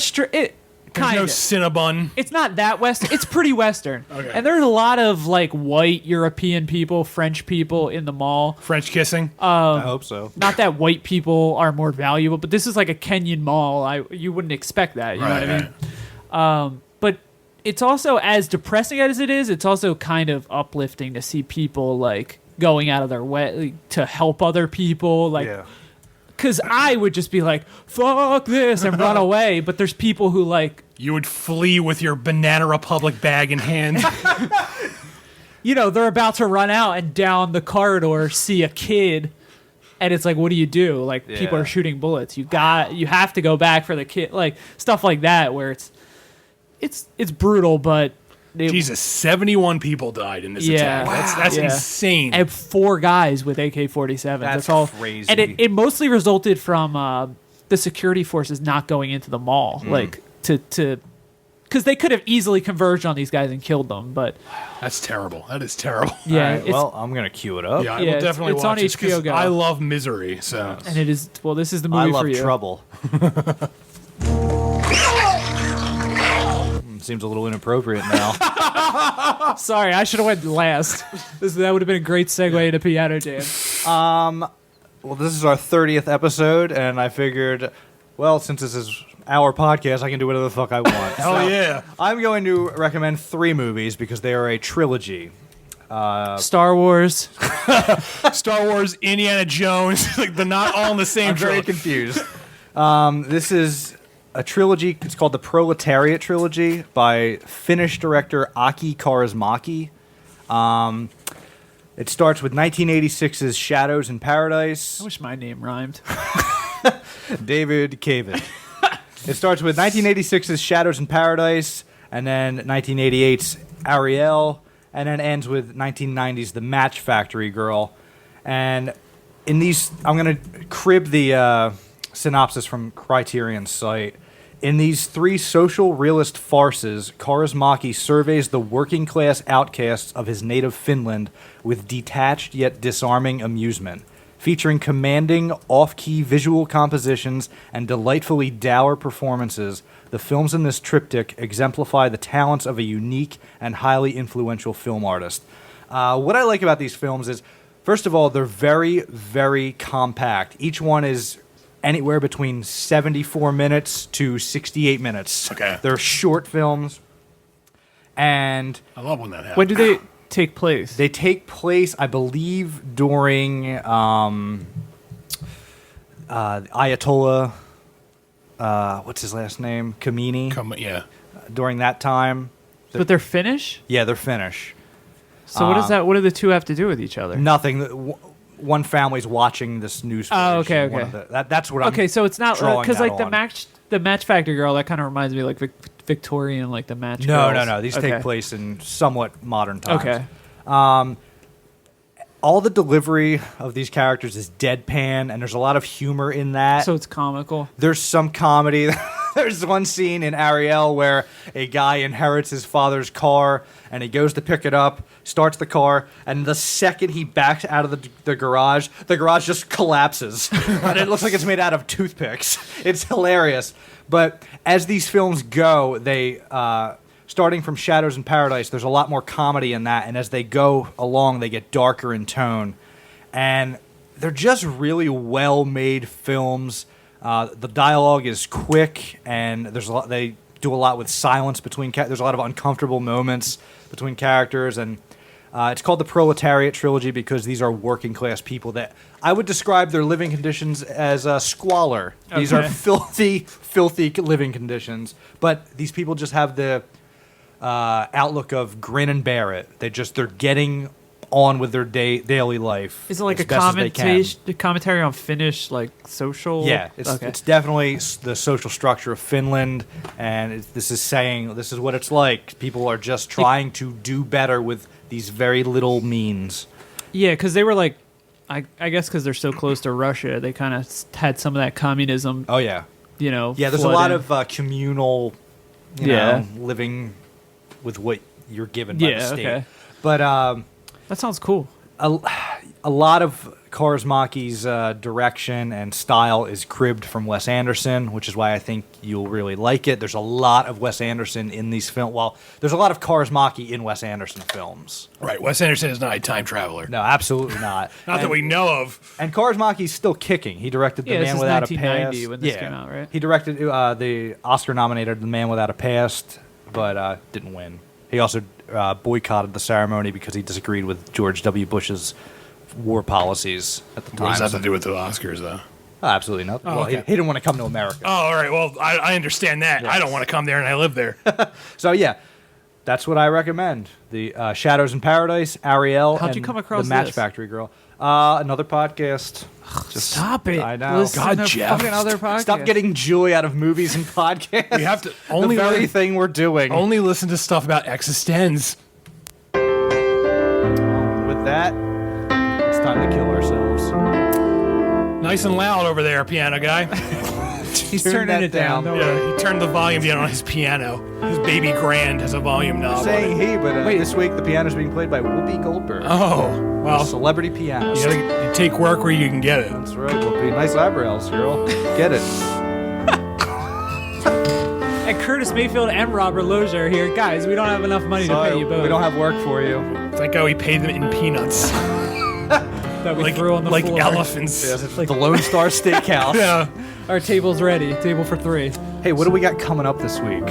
Speaker 5: there's no Cinnabon.
Speaker 4: It's not that Western. It's pretty Western.
Speaker 5: Okay.
Speaker 4: And there's a lot of like white European people, French people in the mall.
Speaker 5: French kissing.
Speaker 3: I hope so.
Speaker 4: Not that white people are more valuable, but this is like a Kenyan mall. You wouldn't expect that. You know what I mean? But it's also, as depressing as it is, it's also kind of uplifting to see people like going out of their way to help other people. Like, because I would just be like, fuck this and run away. But there's people who like,
Speaker 5: you would flee with your Banana Republic bag in hand.
Speaker 4: they're about to run out and down the corridor see a kid, and it's like, what do you do? Like, people are shooting bullets. You have to go back for the kid. Like, stuff like that where it's brutal, but
Speaker 5: Jesus, 71 people died in this attack. That's insane.
Speaker 4: And 4 guys with AK-47s. That's all
Speaker 3: crazy.
Speaker 4: And it mostly resulted from the security forces not going into the mall, like to because they could have easily converged on these guys and killed them. But
Speaker 5: that's terrible. That is terrible.
Speaker 4: Yeah.
Speaker 3: All right, well, I'm gonna queue it up.
Speaker 5: Yeah, I will definitely
Speaker 4: it's
Speaker 5: watch
Speaker 4: on
Speaker 5: this 'cause
Speaker 4: HBO Go.
Speaker 5: I love Misery. So
Speaker 4: and it is this is the movie
Speaker 3: I love
Speaker 4: for you.
Speaker 3: trouble. Seems a little inappropriate now.
Speaker 4: Sorry, I should have went last. That would have been a great segue into Piano Jam.
Speaker 3: Well, this is our 30th episode, and I figured, well, since this is our podcast, I can do whatever the fuck I want.
Speaker 5: Hell yeah.
Speaker 3: I'm going to recommend 3 movies because they are a trilogy.
Speaker 4: Star Wars.
Speaker 5: Star Wars, Indiana Jones, like they're not all in the same
Speaker 3: I'm very
Speaker 5: trilogy.
Speaker 3: confused. This is a trilogy. It's called the Proletariat Trilogy by Finnish director Aki Kaurismäki. It starts with 1986's Shadows in Paradise.
Speaker 4: I wish my name rhymed.
Speaker 3: David Cronenberg. It starts with 1986's Shadows in Paradise, and then 1988's Ariel, and then ends with 1990's The Match Factory Girl. And in these, I'm going to crib the synopsis from Criterion's site. In these 3 social realist farces, Kaurismäki surveys the working-class outcasts of his native Finland with detached yet disarming amusement. Featuring commanding, off-key visual compositions and delightfully dour performances, the films in this triptych exemplify the talents of a unique and highly influential film artist. What I like about these films is, first of all, they're very, very compact. Each one is anywhere between 74 minutes to 68 minutes.
Speaker 5: Okay.
Speaker 3: They're short films, and
Speaker 5: I love when that happens.
Speaker 4: When do they take place?
Speaker 3: they take place, I believe, during Ayatollah, what's his last name? Khomeini.
Speaker 5: Yeah.
Speaker 3: During that time.
Speaker 4: But they're Finnish?
Speaker 3: Yeah, they're Finnish.
Speaker 4: So what does that? What do the two have to do with each other?
Speaker 3: Nothing. One family's watching this news.
Speaker 4: Oh, okay,
Speaker 3: One
Speaker 4: okay.
Speaker 3: of that's what I'm.
Speaker 4: Okay, so it's not
Speaker 3: drawing
Speaker 4: because
Speaker 3: that
Speaker 4: like
Speaker 3: on.
Speaker 4: the Match Factory Girl, that kind of reminds me of, like Victorian, like the Match.
Speaker 3: No,
Speaker 4: Girls.
Speaker 3: no. These
Speaker 4: Okay.
Speaker 3: take place in somewhat modern times.
Speaker 4: Okay.
Speaker 3: All the delivery of these characters is deadpan, and there's a lot of humor in that.
Speaker 4: So it's comical.
Speaker 3: There's some comedy. There's one scene in Ariel where a guy inherits his father's car, and he goes to pick it up, starts the car, and the second he backs out of the garage just collapses. And it looks like it's made out of toothpicks. It's hilarious. But as these films go, they... starting from Shadows in Paradise, there's a lot more comedy in that, and as they go along, they get darker in tone. And they're just really well-made films. The dialogue is quick, and there's a lot. They do a lot with silence between. There's a lot of uncomfortable moments between characters, and it's called the Proletariat Trilogy because these are working-class people that I would describe their living conditions as squalor. These are filthy living conditions, but these people just have the outlook of grin and bear it. They're getting on with their daily life.
Speaker 4: Is it like
Speaker 3: as
Speaker 4: a
Speaker 3: best as they can.
Speaker 4: commentary on Finnish, like social?
Speaker 3: Yeah, it's definitely the social structure of Finland, and this is what it's like. People are just trying to do better with these very little means.
Speaker 4: Yeah, because they were like, I guess because they're so close to Russia, they kind of had some of that communism.
Speaker 3: Oh yeah, Yeah, there's a lot of communal, living with what you're given by the state. Okay. But
Speaker 4: that sounds cool.
Speaker 3: A lot of Kaurismäki's direction and style is cribbed from Wes Anderson, which is why I think you'll really like it. There's a lot of Wes Anderson in these films. Well, there's a lot of Kaurismäki in Wes Anderson films.
Speaker 5: Right. Wes Anderson is not a time traveler.
Speaker 3: No, absolutely not.
Speaker 5: Not that we know of.
Speaker 3: And Kaurismäki's still kicking. He directed The Man Without a Past.
Speaker 4: When this came out, right?
Speaker 3: He directed the Oscar-nominated The Man Without a Past, but didn't win. He also boycotted the ceremony because he disagreed with George W. Bush's war policies at the time.
Speaker 5: What does that have to do with the Oscars, though?
Speaker 3: Oh, absolutely nothing.
Speaker 5: Oh,
Speaker 3: well,
Speaker 5: okay.
Speaker 3: he didn't want to come to America.
Speaker 5: Oh, all right. Well, I understand that.
Speaker 3: Yes.
Speaker 5: I don't want to come there, and I live there.
Speaker 3: So, yeah, that's what I recommend. The Shadows in Paradise, Ariel,
Speaker 4: How'd
Speaker 3: and
Speaker 4: you come across
Speaker 3: the Match
Speaker 4: this?
Speaker 3: Factory Girl. Another podcast.
Speaker 4: Just stop it.
Speaker 3: I know.
Speaker 4: Listen
Speaker 5: God,
Speaker 4: to
Speaker 5: Jeff.
Speaker 4: fucking other podcasts.
Speaker 3: Stop getting joy out of movies and podcasts.
Speaker 5: We have to only
Speaker 3: the very thing we're doing.
Speaker 5: Only listen to stuff about eXistenZ.
Speaker 3: With that, it's time to kill ourselves.
Speaker 5: Nice and loud over there, piano guy.
Speaker 4: He's turning it down.
Speaker 5: Yeah, he turned the volume down on his piano. His baby grand has a volume knob. on
Speaker 3: Saying
Speaker 5: it.
Speaker 3: he, but this week the piano's being played by Whoopi Goldberg.
Speaker 5: Oh,
Speaker 3: a
Speaker 5: well.
Speaker 3: celebrity pianist.
Speaker 5: You take work where you can get it.
Speaker 3: That's right, Whoopi. Nice eyebrows, girl. Get it.
Speaker 4: And Curtis Mayfield and Robert Loggia are here. Guys, we don't have enough money to pay you both.
Speaker 3: We don't have work for you.
Speaker 5: Thank God we paid them in peanuts.
Speaker 4: that we threw on the
Speaker 5: like
Speaker 4: floor.
Speaker 5: elephants.
Speaker 3: Yes, it's the Lone Star Steakhouse.
Speaker 5: Yeah.
Speaker 4: Our table's ready. Table for 3.
Speaker 3: Hey, what do we got coming up this week?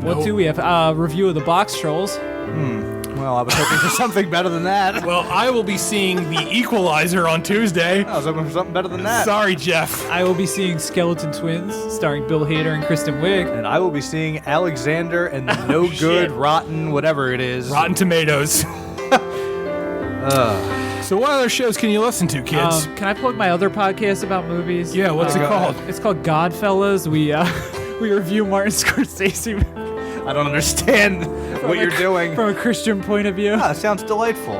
Speaker 4: What do we have? Review of the Box Trolls.
Speaker 3: Well, I was hoping for something better than that.
Speaker 5: Well, I will be seeing The Equalizer on Tuesday.
Speaker 3: I was hoping for something better than that.
Speaker 5: Sorry, Jeff.
Speaker 4: I will be seeing Skeleton Twins, starring Bill Hader and Kristen Wiig.
Speaker 3: And I will be seeing Alexander and the no good,
Speaker 5: shit.
Speaker 3: rotten, whatever it is.
Speaker 5: Rotten Tomatoes. So what other shows can you listen to, kids?
Speaker 4: Can I plug my other podcast about movies?
Speaker 5: Yeah, what's it called?
Speaker 4: It's called Godfellas. We review Martin Scorsese
Speaker 3: I don't understand what you're doing.
Speaker 4: from a Christian point of view.
Speaker 3: Ah, that sounds delightful.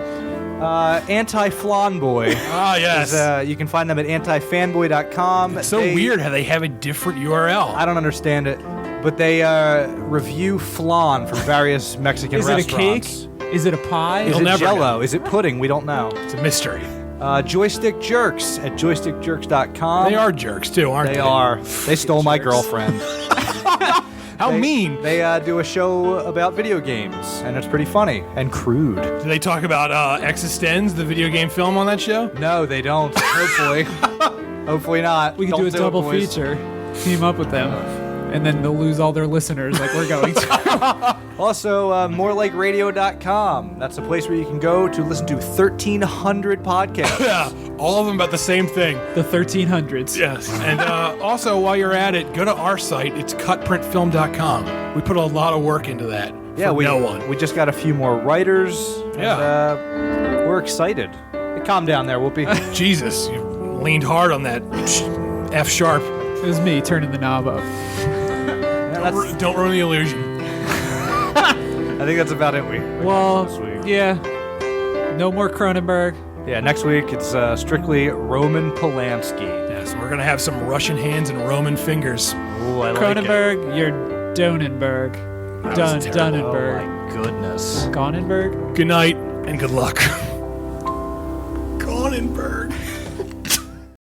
Speaker 3: Anti-Flan Boy.
Speaker 5: Ah, yes.
Speaker 3: You can find them at antifanboy.com.
Speaker 5: So weird how they have a different URL.
Speaker 3: I don't understand it, but they review flan from various Mexican
Speaker 4: Is it a
Speaker 3: restaurants.
Speaker 4: cake? Is it a pie?
Speaker 3: Is
Speaker 5: You'll
Speaker 3: it
Speaker 5: never
Speaker 3: Jello?
Speaker 5: know.
Speaker 3: Is it pudding? We don't know.
Speaker 5: It's a mystery.
Speaker 3: Joystick Jerks at joystickjerks.com.
Speaker 5: They are jerks, too, aren't they?
Speaker 3: They are. They stole my girlfriend.
Speaker 5: How mean.
Speaker 3: They do a show about video games, and it's pretty funny and crude.
Speaker 5: Do they talk about eXistenZ, the video game film on that show?
Speaker 3: No, they don't. Hopefully. Hopefully not.
Speaker 4: We can
Speaker 3: Don't
Speaker 4: do a double
Speaker 3: boys.
Speaker 4: feature. Team up with them. And then they'll lose all their listeners like we're going to.
Speaker 3: Also, morelikeradio.com. That's a place where you can go to listen to 1,300 podcasts.
Speaker 5: Yeah, all of them about the same thing.
Speaker 4: The 1300s.
Speaker 5: Yes. And also, while you're at it, go to our site. It's CutPrintFilm.com. We put a lot of work into that.
Speaker 3: Yeah,
Speaker 5: for
Speaker 3: we
Speaker 5: no one.
Speaker 3: We just got a few more writers.
Speaker 5: Yeah.
Speaker 3: And, we're excited. Hey, calm down there, Whoopi.
Speaker 5: Jesus, you leaned hard on that F sharp.
Speaker 4: It was me turning the knob up.
Speaker 5: Don't ruin the illusion.
Speaker 3: I think that's about it.
Speaker 4: Well,
Speaker 3: This week.
Speaker 4: yeah. No more Cronenberg.
Speaker 3: Yeah, next week it's strictly Roman Polanski.
Speaker 5: Yes, we're gonna have some Russian hands and Roman fingers.
Speaker 3: Ooh, I like it.
Speaker 4: Cronenberg, you're Donenberg.
Speaker 5: That was terrible.
Speaker 3: Oh
Speaker 4: Dunnenberg.
Speaker 3: my goodness.
Speaker 4: Gonenberg?
Speaker 5: Good night and good luck.